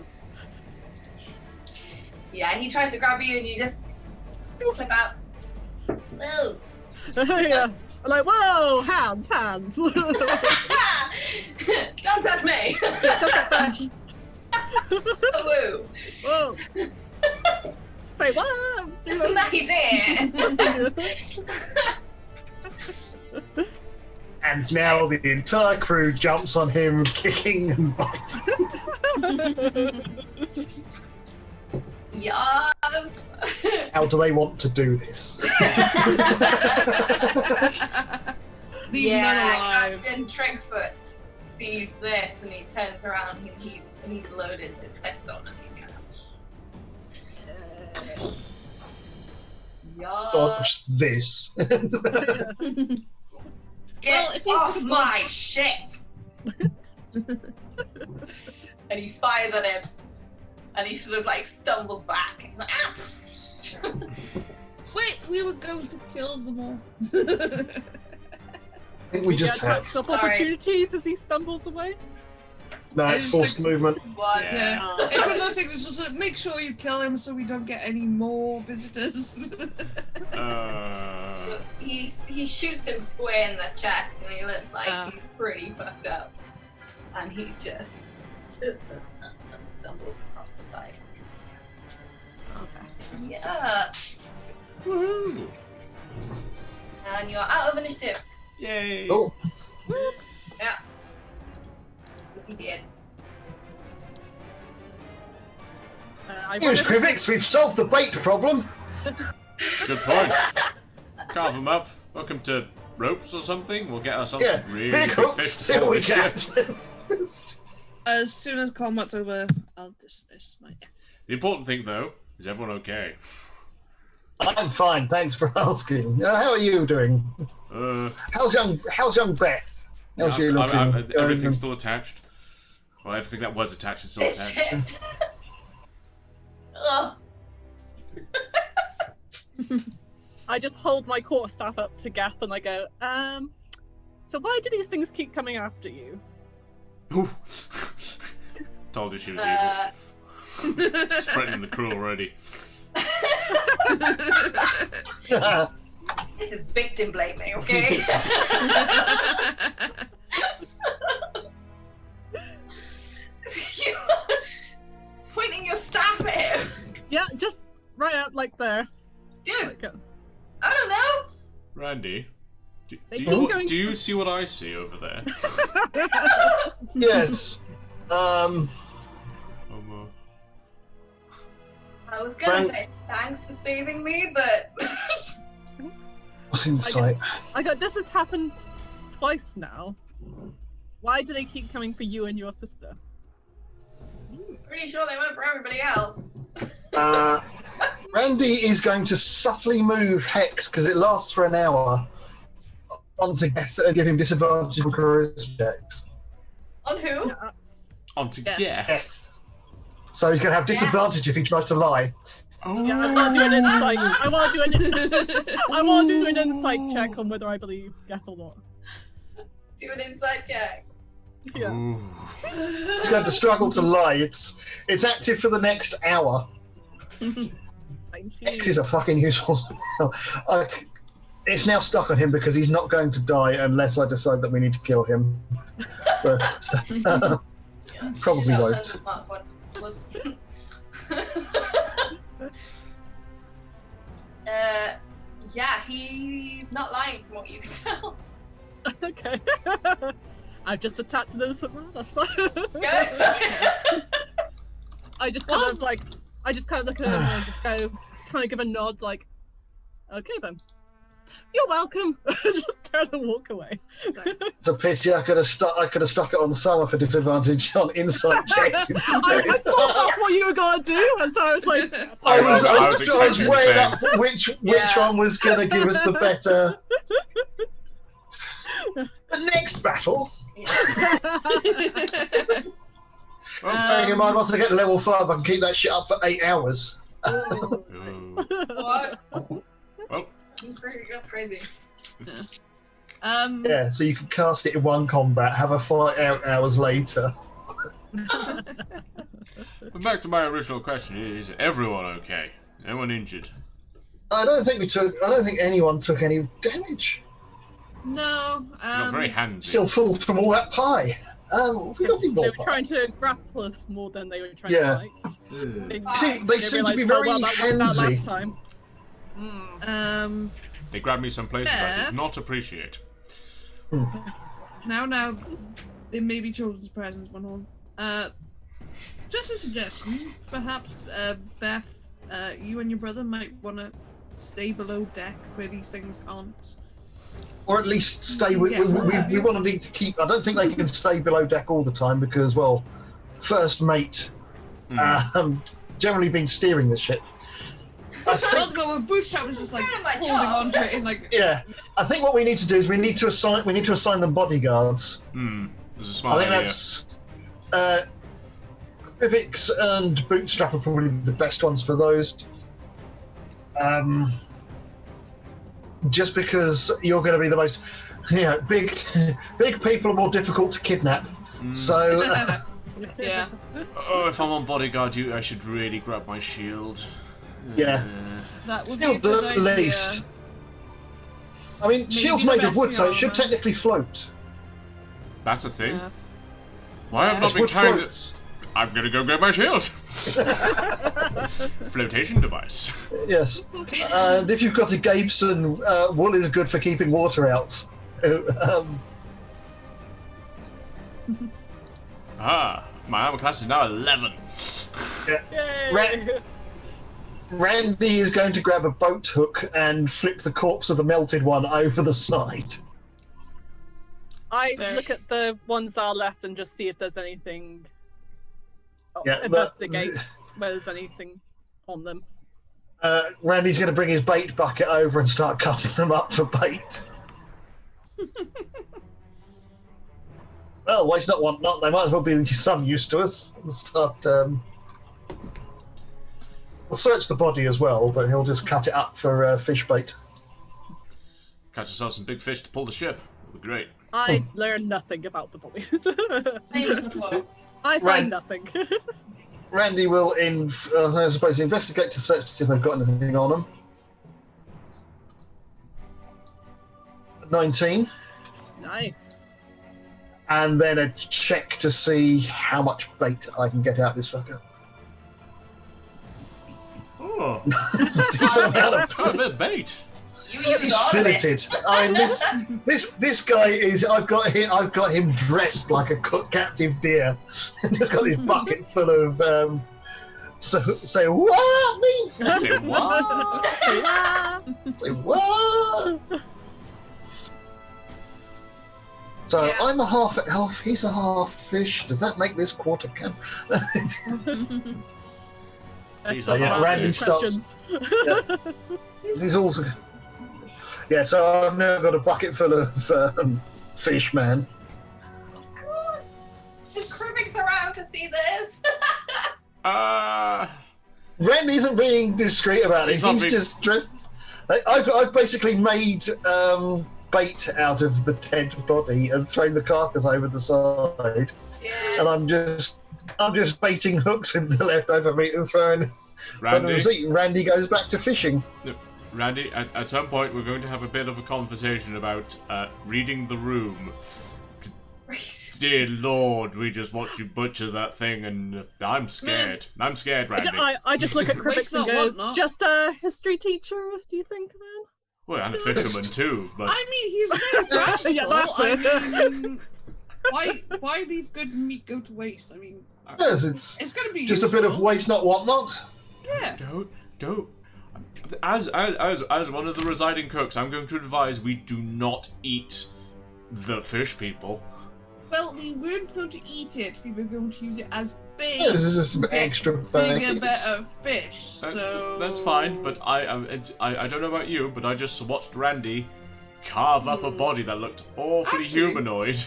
Yeah, he tries to grab you and you just slip out. Whoa. Yeah. I'm like, whoa, hands. Don't touch me! Woo! Whoa. Say what? Nice in! And now the entire crew jumps on him, kicking and biting. Yes! How do they want to do this? Leave none Yeah, alive. Captain Trigfoot sees this and he turns around and he's loaded his pistol and he's kind of. Yes. Dodge this. Get Well, if he's off gonna- my ship! And he fires at him, and he sort of like stumbles back. He's like, ah! Wait, we were going to kill them all. I think we just have. Of Sorry. opportunities as he stumbles away. No, it's It's forced like- movement. One. Yeah. Oh. It's one of those things, it's just like, make sure you kill him so we don't get any more visitors. So he shoots him square in the chest, and he looks like Ah. he's pretty fucked up. And he just stumbles across the side. Okay. Yes! Woohoo! And you're out of initiative. Yay! Oh, Yeah. He did. I here's wonder- Krivix, we've solved the bait problem. Good point. Carve them up. Hook them to ropes or something. We'll get ourselves Yeah, some really big big hooks, fish to see what we pull can. the ship. As soon as combat's over, I'll dismiss my. The important thing, though, is everyone okay? I'm fine, thanks for asking. How are you doing? How's young Beth? How's she looking? Everything's still attached. Well, everything that was attached is still It's attached. shit. Ugh. I just hold my quarterstaff up to Gath and I go, so why do these things keep coming after you? Ooh. Told you she was evil. Spreading the crew already. This is victim blaming, okay? You pointing your staff at him. Yeah, just right up like there. Dude, Like, I don't know. Randy, Do you see what I see over there? Yes. I was gonna say thanks for saving me, but What's in sight? This has happened twice now. Why do they keep coming for you and your sister? pretty sure they went for everybody else. Randy is going to subtly move Hex, because it lasts for an hour, on to give him disadvantage on charisma checks. On who? On to Yeah. Geth. So he's going to have disadvantage if he tries to lie. Oh. Yeah, I want to do an insight. I want to do an insight check on whether I believe Geth or not. Do an insight check. Yeah. Ooh. He's going to struggle to lie. It's active for the next hour. Hex is a fucking useful spell. It's now stuck on him because he's not going to die unless I decide that we need to kill him. But probably won't. Yeah, he's not lying from what you can tell. Okay. I've just attacked an innocent man, that's fine. I just kind of look at him and just kind of give a nod, like, okay then. You're welcome. Just turn and walk away. It's a pity I could have stuck it on Summer for disadvantage on insight checks. I thought that's what you were gonna do, and so I was like, I was expecting the weighing same. up which one was going to give us the better. The next battle. Bearing in mind, once I get to level 5, I can keep that shit up for 8 hours. Ooh. What? Well, That's crazy. Yeah, so you can cast it in one combat, have a fight 8 hours later. but back to my original question: is everyone okay? Anyone injured? I don't think anyone took any damage. No. Not very handy. Still full from all that pie. We got any they more were pie? trying to grapple us more than they were trying Yeah. to fight. They seem to be realised very how well that worked out handsy. last time. They grabbed me some places I Beth? did not appreciate. Now, it may be children's presents, one on. Just a suggestion. Perhaps, Beth, you and your brother might want to stay below deck where these things can't. Or at least stay with. Yeah. We want to need to keep. I don't think they can stay below deck all the time because, well, first mate generally been steering the ship. Well, but Bootstrap was just like Kind of my holding job. on to it and like. Yeah, I think what we need to do is we need to assign them bodyguards. There's a I smart think idea. that's Vivix and Bootstrap are probably the best ones for those. Just because you're going to be the most, big people are more difficult to kidnap. So Yeah. Oh, if I'm on bodyguard duty, I should really grab my shield. yeah, That would be a at good idea. least. I mean, Maybe shield's the made of best wood, so it should armor. technically float. That's a thing. Yes. Why have I not It's been wood carrying floats. this? I'm gonna go grab my shield. Flotation device. Yes, and if you've got a Gabeson, wool is good for keeping water out. My armor class is now 11. Yay! Randy is going to grab a boat hook and flip the corpse of the melted one over the side. I Fair. look at the ones that are left and just see if there's anything. Yeah, Investigate whether there's anything on them. Randy's going to bring his bait bucket over and start cutting them up for bait. Well, why not want not? They might as well be some use to us. We'll start. We'll search the body as well, but he'll just cut it up for fish bait. Catch yourself some big fish to pull the ship. It'll be great. I learn nothing about the bodies. Same as before. I find Right. nothing. Randy will, I suppose, investigate to search to see if they've got anything on them. 19. Nice. And then a check to see how much bait I can get out of this fucker. Oh, Decent amount quite a bit of bait. You use He's all of it. filleted. I mean, this guy is. I've got him dressed like a captive deer. He's got his bucket full of. Say what? Me? Say what? Say what? So Yeah. I'm a half elf. He's a half fish. Does that make this quarter camp? He's Let's a not Randy ask starts- questions. He's also. Yeah, so I've now got a bucket full of fish, man. Is Krubix around to see this? Ren isn't being discreet about it. He's not He's being- just dressed. I've basically made bait out of the dead body and thrown the carcass over the side, Yeah. and I'm just baiting hooks with the leftover meat and throwing. Randy, Randy goes back to fishing. Randy, at some point we're going to have a bit of a conversation about reading the room. Right. Dear Lord, we just watched you butcher that thing, and I'm scared. I'm scared, Randy. I just look at Krubix Waste and not, go, want not. just a history teacher, do you think, then? Well, and a fisherman too, but I mean, he's very practical. Yeah, that's I it. mean, why leave good meat go to waste? I mean, Yes, it's it's going to be just a bit of useful. waste, not whatnot. Yeah. don't. As one of the residing cooks, I'm going to advise we do not eat the fish people. Well, we weren't going to eat it. We were going to use it as bait. This is just some extra Bigger, bait. better fish. So That's fine, but I don't know about you, but I just watched Randy carve up a body that looked awfully Actually- humanoid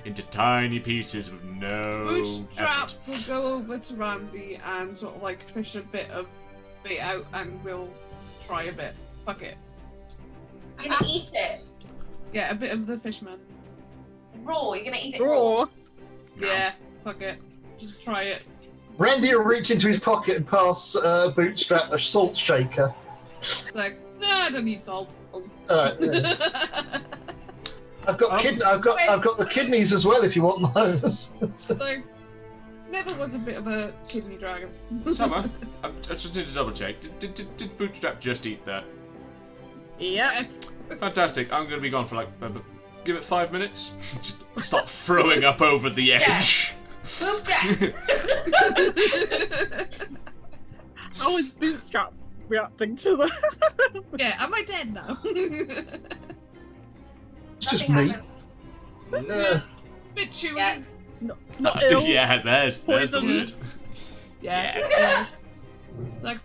into tiny pieces with no Bootstrap effort. will go over to Randy and sort of like fish a bit of bait out, and we'll try a bit. Fuck it. You're gonna eat it. Yeah, a bit of the fishman. Raw. You're gonna eat it raw. Raw. Yeah, fuck it. Just try it. Randy will reach into his pocket and pass Bootstrap a salt shaker. It's like, no, I don't need salt. Oh. Alright, yeah. I've got the kidneys as well if you want those. So, never was a bit of a kidney dragon. Summer, I just need to double check. Did Bootstrap just eat that? Yep. Yes. Fantastic. I'm going to be gone for like, give it 5 minutes. Just stop throwing up over the edge. Boop down. How is Bootstrap reacting to the... Yeah, am I dead now? It's just Nothing meat. happens. Bit chewy. Yeah. Not ill. Yeah, there's the Poisoned. word. Yeah. Yeah. It's like,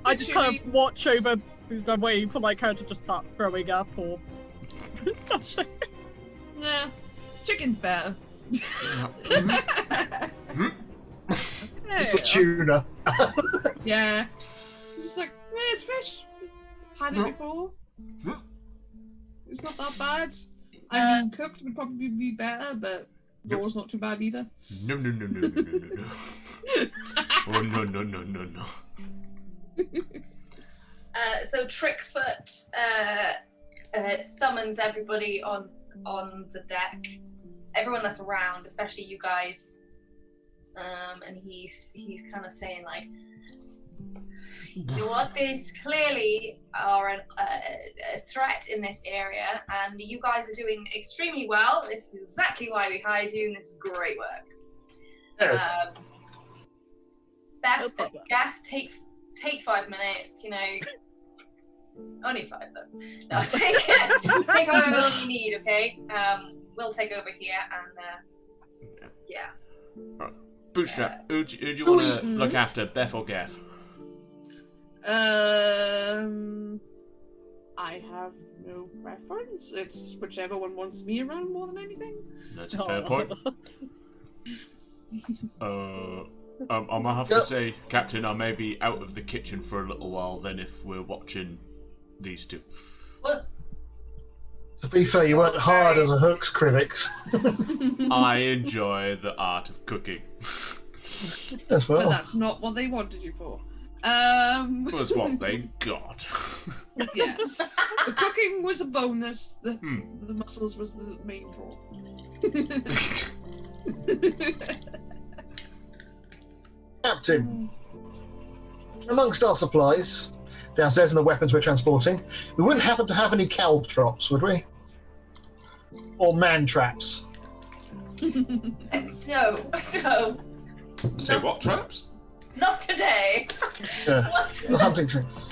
I bit just chewy. kind of watch over my way for like her to just start throwing up or something. Nah, chicken's better. It's the tuna. Yeah. Just like, yeah, it's fresh. Had it before. It's not that bad. I mean, cooked would probably be better, but raw's not too bad either. No. Oh, no. So Trickfoot summons everybody on the deck, everyone that's around, especially you guys, and he's kind of saying like, you guys clearly are a threat in this area, and you guys are doing extremely well. This is exactly why we hired you, and this is great work. Yes. No problem. Gaff, take 5 minutes, you know. Only 5 though. No, take however long you need, okay? We'll take over here and yeah. Bootstrap, who do you want to look after, Beth or Gaff? I have no preference. It's whichever one wants me around more than anything. That's a fair point. I'm gonna have Yep. to say, Captain, I may be out of the kitchen for a little while then if we're watching these two. What's To be fair, you weren't hired as a hooks, Krivix. I enjoy the art of cooking. As But well. that's not what they wanted you for. Was what they got. Yes. The cooking was a bonus. The Hmm. the muscles was the main draw. Captain, amongst our supplies, downstairs and the weapons we're transporting. We wouldn't happen to have any caltrops, would we? Or man traps? No. Say what, traps? Not today. Yeah. What? The hunting traps.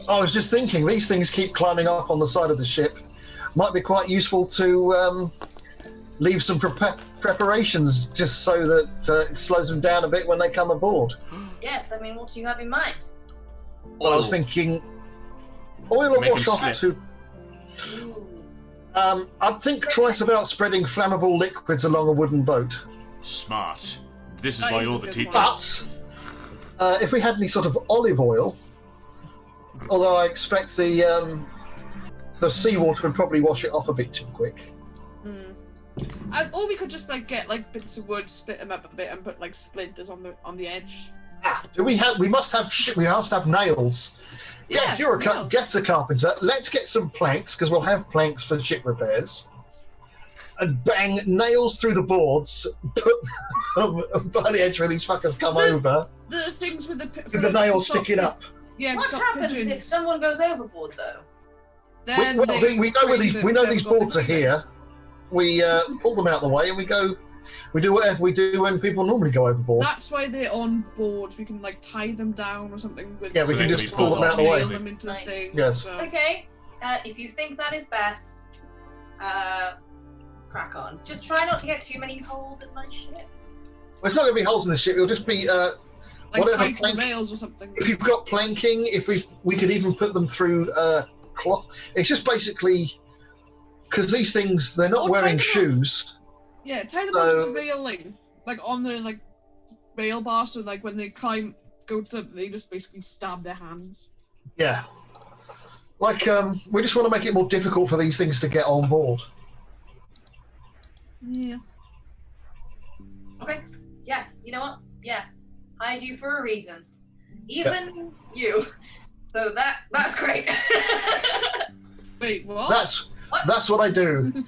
I was just thinking, these things keep climbing up on the side of the ship. Might be quite useful to leave some preparations just so that it slows them down a bit when they come aboard. Yes, I mean, what do you have in mind? Well, I was thinking oil or Make wash 'em off slip. to... I'd think twice about spreading flammable liquids along a wooden boat. Smart. This is That why is you're a the good teacher. But if we had any sort of olive oil, although I expect the seawater would probably wash it off a bit too quick. Or we could just like get like bits of wood, split them up a bit, and put like splinters on the edge. Do we have? We must have nails. Yeah, Geth, you're nails. Geth's a carpenter. Let's get some planks because we'll have planks for ship repairs. And bang nails through the boards. Put them by the edge where these fuckers come over The things with with the nails sticking up. Yeah, What stop happens pigeons. if someone goes overboard, though? Then We they know where crazy these we know that these they've got boards are the- here. We pull them out of the way and we go. We do whatever we do when people normally go overboard. That's why they're on boards. We can like tie them down or something with. Yeah, we So can they just can be pull pulled them out of the off way. nail easily. them into Nice. things. Yes. So. Okay, if you think that is best, crack on. Just try not to get too many holes in my ship. Well, it's not going to be holes in the ship. It'll just be Like whatever tied to the plank- rails or something. if you've got planking. If we could even put them through cloth. It's just basically because these things they're not Or tie wearing them off. shoes. Yeah, tie them So- onto the railing, like on the like rail bar, so like when they go to, they just basically stab their hands. Yeah. Like we just want to make it more difficult for these things to get on board. Yeah. Okay. Yeah. You know what? Yeah. Hired you for a reason. Even you. So that's great. Wait, what? That's what I do.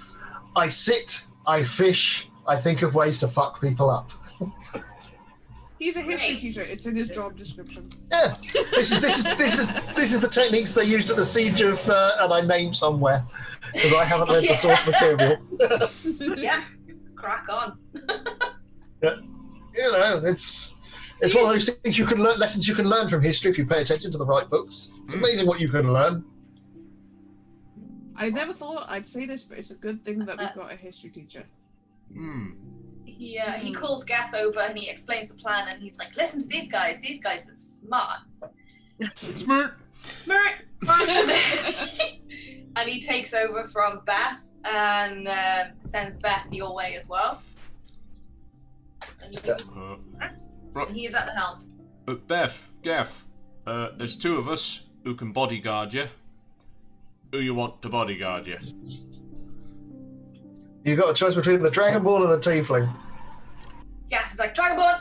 I sit, I fish, I think of ways to fuck people up. He's a history Great. teacher. It's in his job description. Yeah, this is the techniques they used at the siege of, and I named somewhere because I haven't read the source material. Yeah. Crack on. You know, it's one of those things you can learn, lessons you can learn from history if you pay attention to the right books. It's amazing what you can learn. I never thought I'd say this, but it's a good thing that we've got a history teacher. He calls Gath over and he explains the plan and he's like, listen to these guys are smart. Smart. And he takes over from Beth and sends Beth your way as well. And he is at the helm. Beth, Gaff, there's two of us who can bodyguard you. Who you want to bodyguard you? You've got a choice between the Dragonborn and the Tiefling. Gath is like, Dragonborn!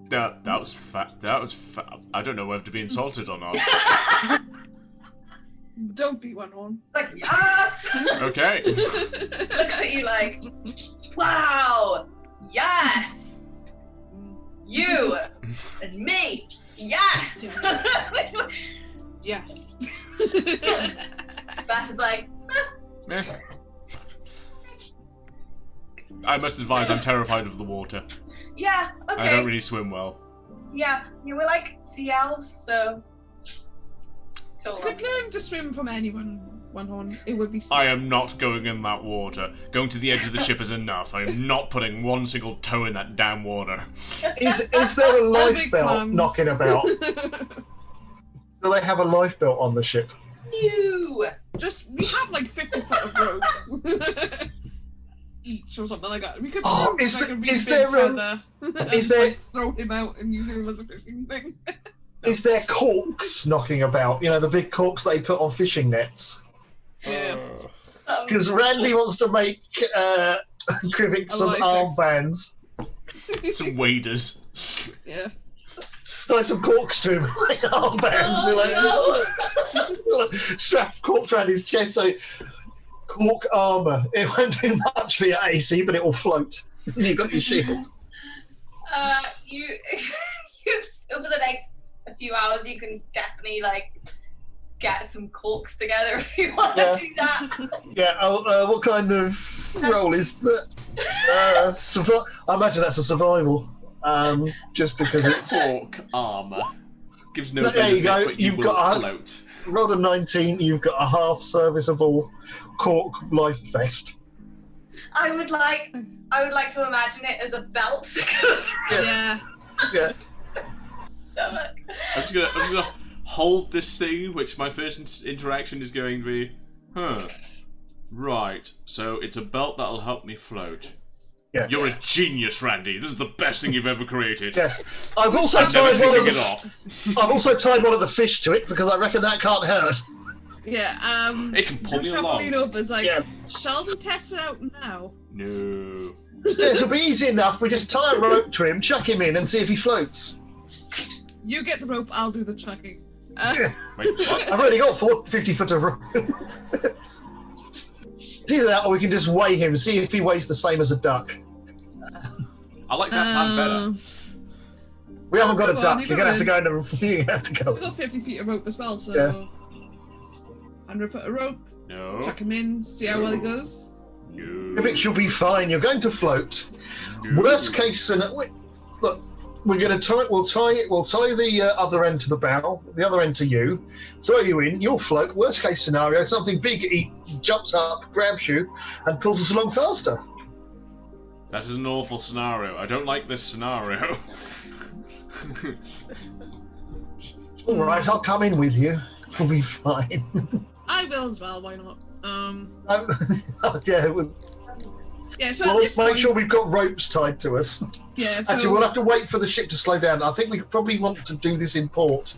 That was fat. I don't know whether to be insulted or not. Don't be one on. Like, yes! Okay. Looks at you like, wow! Yes! You! And me! Yes! Yes. Beth is like, Meh. I must advise I'm terrified of the water. yeah, okay. I don't really swim well. Yeah, we're like sea elves, so. You could learn to swim from anyone, one horn. It would be. I am not going in that water. Going to the edge of the ship is enough. I am not putting one single toe in that damn water. Is there a All life big belt plans. knocking about? Do they have a life belt on the ship? You! Just we have like 50 foot of rope each or something like that. We could Oh, use is like the- a really is big there, tether and is just, there- like, throw him out and use him as a fishing thing. Is there corks knocking about? You know, the big corks they put on fishing nets? Yeah. Because Randy wants to make Krivik some life ex. armbands. Some waders. Yeah. Like some corks to him, like armbands. Like, strap corks around his chest, so cork armour. It won't do much for your AC, but it will float. You've got your shield. You over the next a few hours, you can definitely like get some corks together if you want Yeah. to do that. Yeah. What kind of role is that? I imagine that's a survival. Just because it's Cork armor gives no There benefit, you go, but you you've will got a- float. rolled a 19. You've got a half serviceable cork life vest. I would like to imagine it as a belt that goes around Yeah. Yeah. the stomach. I'm just gonna hold this thing, which my first interaction is going to be, right. So it's a belt that'll help me float. Yes. You're a genius, Randy. This is the best thing you've ever created. Yes. I've also I'm never tied one of taking it the. off. I've also tied one of the fish to it because I reckon that can't hurt. Yeah. It can pull me along. Shuffling like, Yeah. shall we test it out now? No. This will be easy enough. We just tie a rope to him, chuck him in, and see if he floats. You get the rope, I'll do the chucking. Wait, what? I've already got 50 foot of rope. Either that, or we can just weigh him, see if he weighs the same as a duck. I like that plan better. We haven't got a come on, duck. you You're go gonna have to in. go in the. You have to go. We've got 50 feet of rope as well, so... Yeah. 100 foot of rope, No. chuck him in, see how well he goes. No. If it should be fine, you're going to float. No. Worst case scenario. Look, we're going to tie. We'll tie the other end to the bow, the other end to you. Throw you in. You'll float. Worst case scenario, something big he jumps up, grabs you, and pulls us along faster. That is an awful scenario. I don't like this scenario. All right, I'll come in with you. We'll be fine. I will as well, why not? Yeah, Yeah, so we'll at this make point... sure we've got ropes tied to us. Yeah, so... Actually, we'll have to wait for the ship to slow down. I think we probably want to do this in port.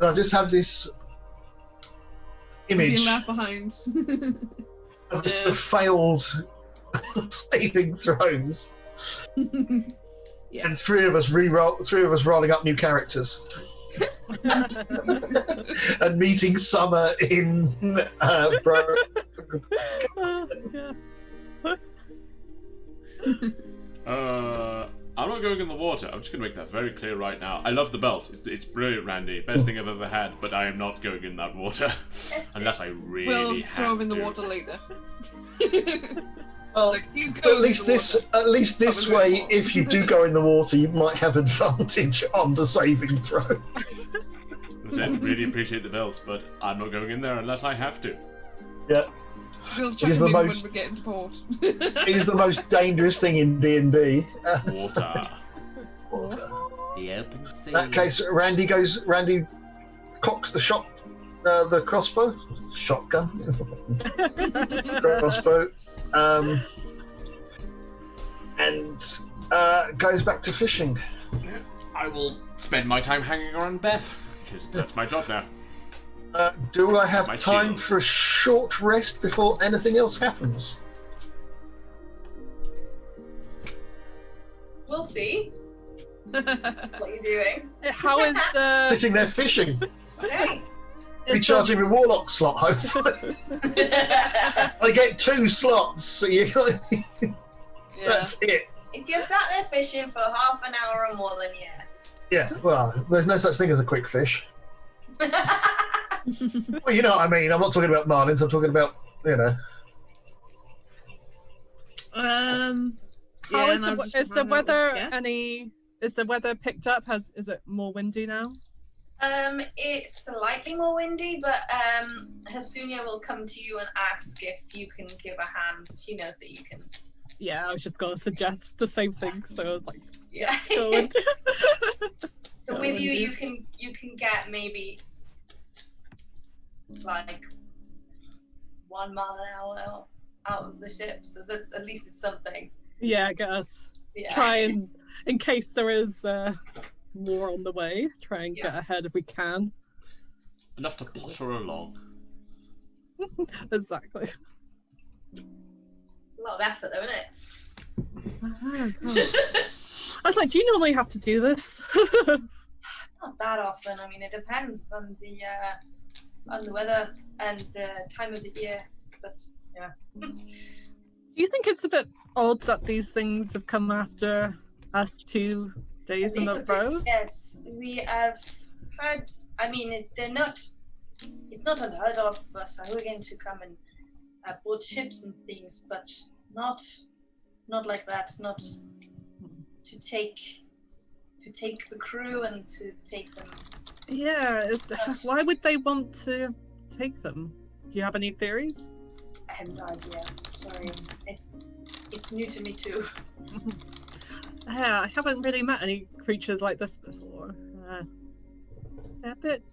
And I just have this image being left behind. of just Yeah. the failed saving throws, Yeah. and three of us rolling up new characters and meeting Summer in bro. Yeah. I'm not going in the water. I'm just going to make that very clear right now. I love the belt. It's brilliant, Randy. Best thing I've ever had. But I am not going in that water unless I really We'll have throw him in the to. water later. Well, Like, he's at going least in the this, water. at least this Probably way, not. if you do go in the water, you might have advantage on the saving throw. That's it. Really appreciate the belt, but I'm not going in there unless I have to. Yeah, We'll It chuck is him the in most- when we get into port. it is the most dangerous thing in D&D. Water. The open sea. In that case, Randy cocks the crossbow, shotgun, crossbow, and goes back to fishing. I will spend my time hanging around Beth, because that's my job now. Do I have My time shield. for a short rest before anything else happens? We'll see what you're doing. How is the? Sitting there fishing, Okay. is recharging my warlock slot. Hopefully, I get 2 slots. So Yeah. that's it. If you're sat there fishing for half an hour or more, then yes. Yeah. Well, there's no such thing as a quick fish. Well, you know what I mean. I'm not talking about marlins. I'm talking about, you know. How yeah, is and I'll the just is the hang out with- weather yeah? any? Is the weather picked up? Is it more windy now? It's slightly more windy, but Hasunia will come to you and ask if you can give a hand. She knows that you can. Yeah, I was just gonna suggest the same thing. So I was like, Yeah. go on. So Go with on, you, dude. you can get maybe like 1 mile an hour out of the ship. So that's at least it's something. Yeah, I guess. Yeah. Try and, in case there is more on the way, try and Yeah. get ahead if we can. Enough to potter along. Exactly. A lot of effort, though, isn't Oh, God. I was like, do you normally have to do this? Not that often. I mean, it depends on the weather and the time of the year. But yeah. Do you think it's a bit odd that these things have come after us 2 days in a row? Yes, we have heard. I mean, they're not. It's not unheard of for Sahuagin to come and board ships and things, but not like that. Not to take the crew and to take them. Yeah, why would they want to take them? Do you have any theories? I have no idea. Sorry, it's new to me too. Yeah, I haven't really met any creatures like this before. They're a bit...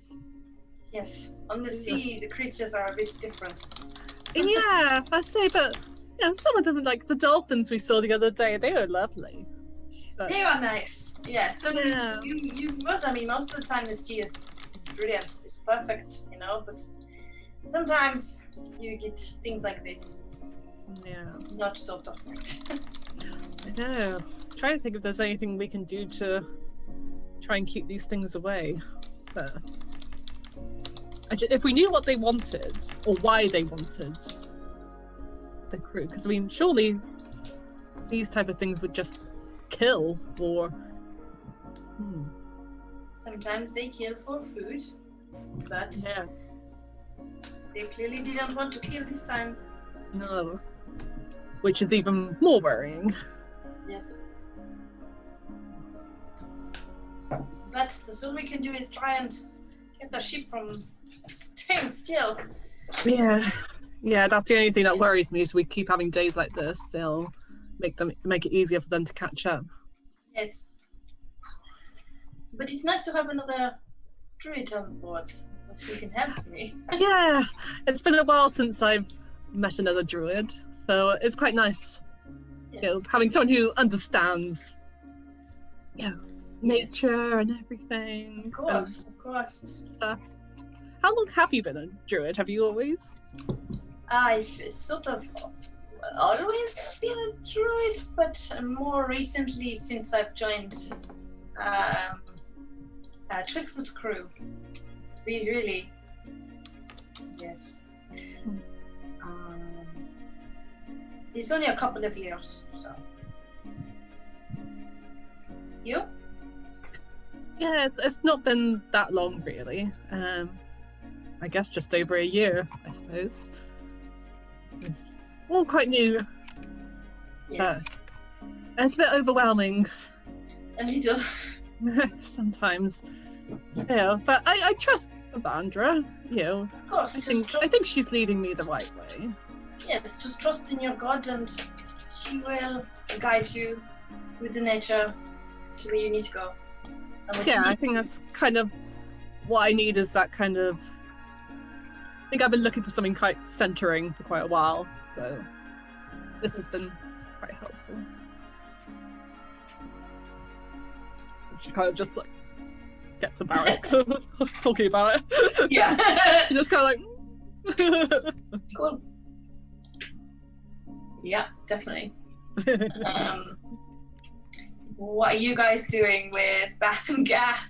Yes, on the sea, the creatures are a bit different. Yeah, I say, but some of them, like the dolphins we saw the other day, they were lovely. But... They are nice. Yes, and Yeah. you must. I mean, most of the time the sea is brilliant. It's perfect, but sometimes you get things like this. Yeah. Not so perfect. I know. I'm trying to think if there's anything we can do to try and keep these things away. But if we knew what they wanted or why they wanted the crew, because I mean, surely these type of things would just kill or. Sometimes they kill for food, but Yeah. they clearly didn't want to kill this time. No. Which is even more worrying. Yes. But all we can do is try and get the ship from staying still. Yeah, that's the only thing that worries me is we keep having days like this. They'll make it easier for them to catch up. Yes. But it's nice to have another druid on board so she can help me. Yeah, it's been a while since I've met another druid, so it's quite nice. Yes. Having someone who understands nature and everything. Of course. Stuff. How long have you been a druid? Have you always? I've sort of always been a druid, but more recently since I've joined Trickfoot's crew. Really. Yes. It's only a couple of years, so. You? Yeah, it's not been that long really. I guess just over a year, I suppose. It's all quite new. Yes. It's a bit overwhelming A little. sometimes. But I trust Avandra. Of course, I think she's leading me the right way. Yes, just trust in your God and she will guide you with the nature to where you need to go. Yeah, I think that's kind of what I need is that kind of... I think I've been looking for something quite centering for quite a while, so this has been quite helpful. She kind of just like gets embarrassed talking about it. Yeah. Just kind of like... Cool. Yeah, definitely. What are you guys doing with Bath and Gath?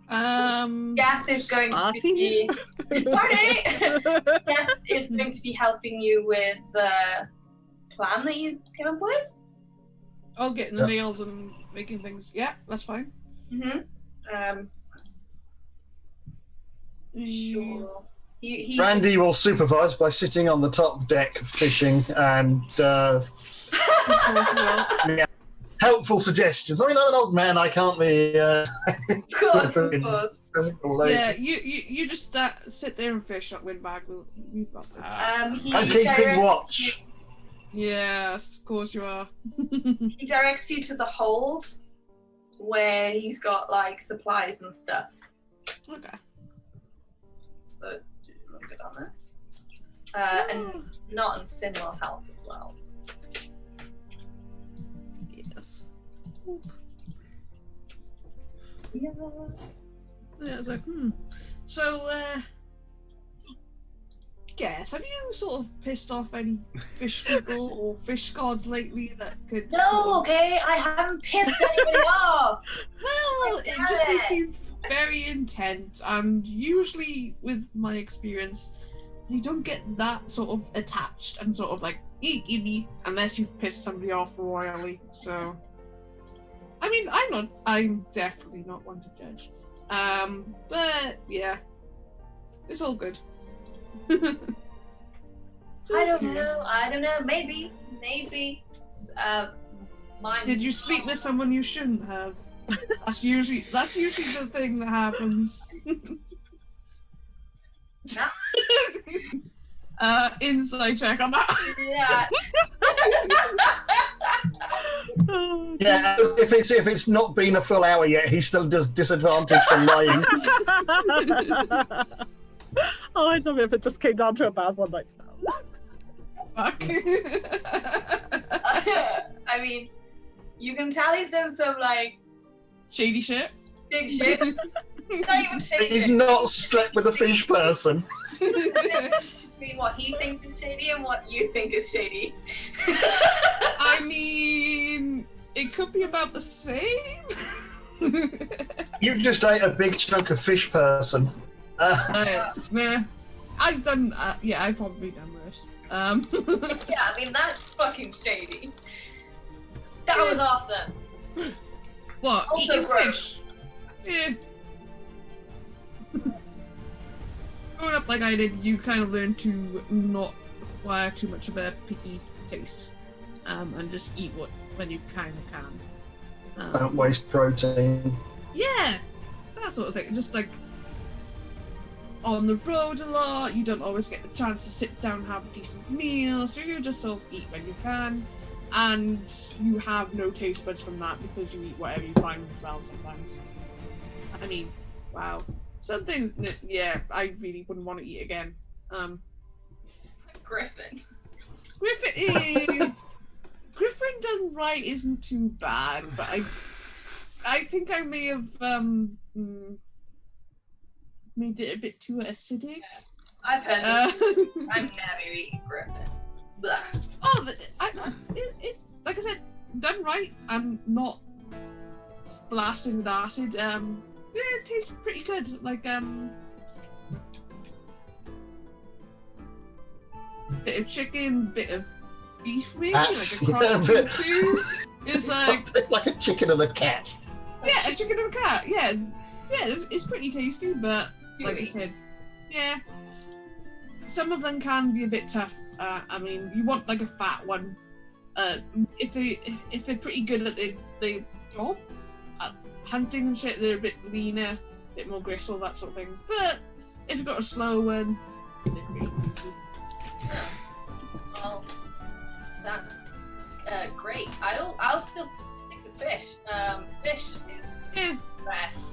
Gath is going to be party. Gath is going to be helping you with the plan that you came up with. Oh, getting the nails and making things. Yeah, that's fine. Sure. Randy will supervise by sitting on the top deck fishing and helpful suggestions. I mean, I'm an old man. I can't be. Of course. Yeah, you just sit there and fish at Windbag. We've got this. I'm keeping watch. Yes, of course you are. He directs you to the hold where he's got like supplies and stuff. Okay. So look good on that. And Not and Sin will help as well. Yes. Yes. Yeah, it's like, So, Gareth, have you sort of pissed off any fish people or fish gods lately that could... No, okay, I haven't pissed anybody off. Well, they seem very intent, and usually, with my experience, they don't get that sort of attached and sort of like, give me, unless you've pissed somebody off royally, so... I mean, I'm definitely not one to judge. But yeah, it's all good. I don't know. Maybe. Mine. Did you sleep with someone you shouldn't have? That's usually the thing that happens. Insight check on that. Yeah. Yeah, if it's not been a full hour yet, he still does disadvantage for lying. Oh, I'd love it if it just came down to a bad one night stand. Fuck. I mean, you can tell he's done some like Shady shit. big shit. Not even shady He's shit. not slept with a fish person. Between what he thinks is shady and what you think is shady. I mean, it could be about the same. You just ate a big chunk of fish person. Meh. I've done. Yeah, I've probably done worse. Yeah, I mean that's fucking shady. That was awesome. What? Also Eating gross. fish? Yeah. Growing up like I did, you kind of learn to not acquire too much of a picky taste, and just eat when you kind of can. Don't waste protein. Yeah, that sort of thing. Just like on the road a lot, you don't always get the chance to sit down and have a decent meal, so you just sort of eat when you can, and you have no taste buds from that because you eat whatever you find as well sometimes. I mean, wow. Some things, yeah, I really wouldn't want to eat again. Griffin. Griffin done right isn't too bad, but I think I may have made it a bit too acidic. I've heard this. I'm never eating Griffin. Blah. Oh, it's like I said, done right. I'm not blasting with acid. Yeah, it tastes pretty good. Like bit of chicken, bit of beef, maybe like a cross between the two. It's like a chicken and a cat. Yeah, a chicken and a cat. Yeah, it's pretty tasty, but like I said, yeah, some of them can be a bit tough. I mean, you want like a fat one. If they're pretty good at their job, hunting and shit, they're a bit leaner, a bit more gristle, that sort of thing. But if you've got a slow one, they're pretty tasty. Well, that's great. I'll still stick to fish. Fish is Yeah. best.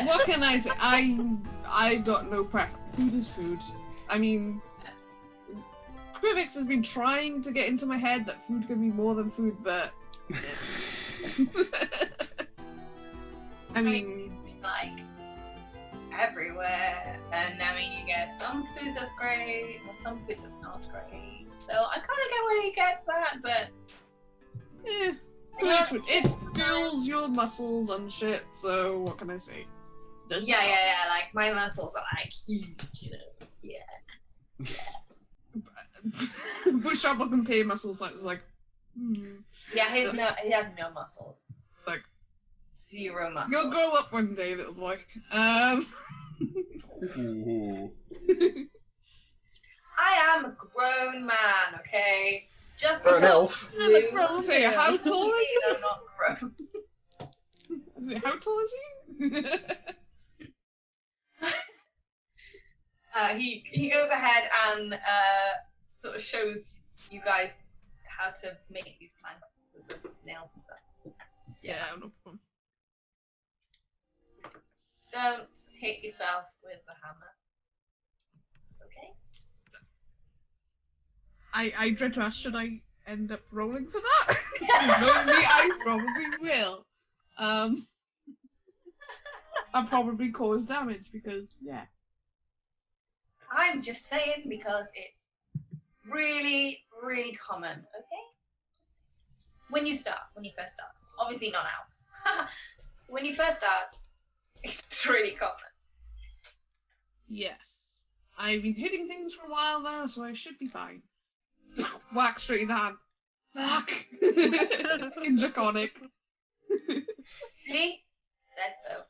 What can I say? I got no preference. Food is food. I mean, Krivix has been trying to get into my head that food can be more than food, but I mean, like everywhere, and I mean you get some food that's great, and some food that's not great. So I kind of get where he gets that, but yeah, food is food. It fuels your muscles and shit. So what can I say? yeah. Like my muscles are like huge, you know. Yeah. Bootstrap will compare muscles like. Yeah, he has no muscles. Like zero muscles. You'll grow up one day, little boy. Ooh. I am a grown man, okay? Just Grown because elf. you Say, how tall is he? I'm not grown. How tall is he? He goes ahead and sort of shows you guys how to make these planks with the nails and stuff. Yeah, no problem. Don't hit yourself with the hammer. Okay? I dread to ask, should I end up rolling for that? Knowing me, I probably will. I'll probably cause damage because, yeah. I'm just saying because it's really, really common, okay? When you first start. Obviously not now. When you first start, it's really common. Yes. I've been hitting things for a while now, so I should be fine. Whack straight in the hand. Fuck! In Draconic. See? Said so.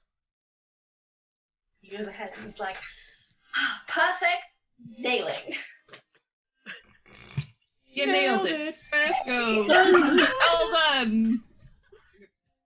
He goes ahead and he's like, perfect nailing. You nailed it. First go. Well done.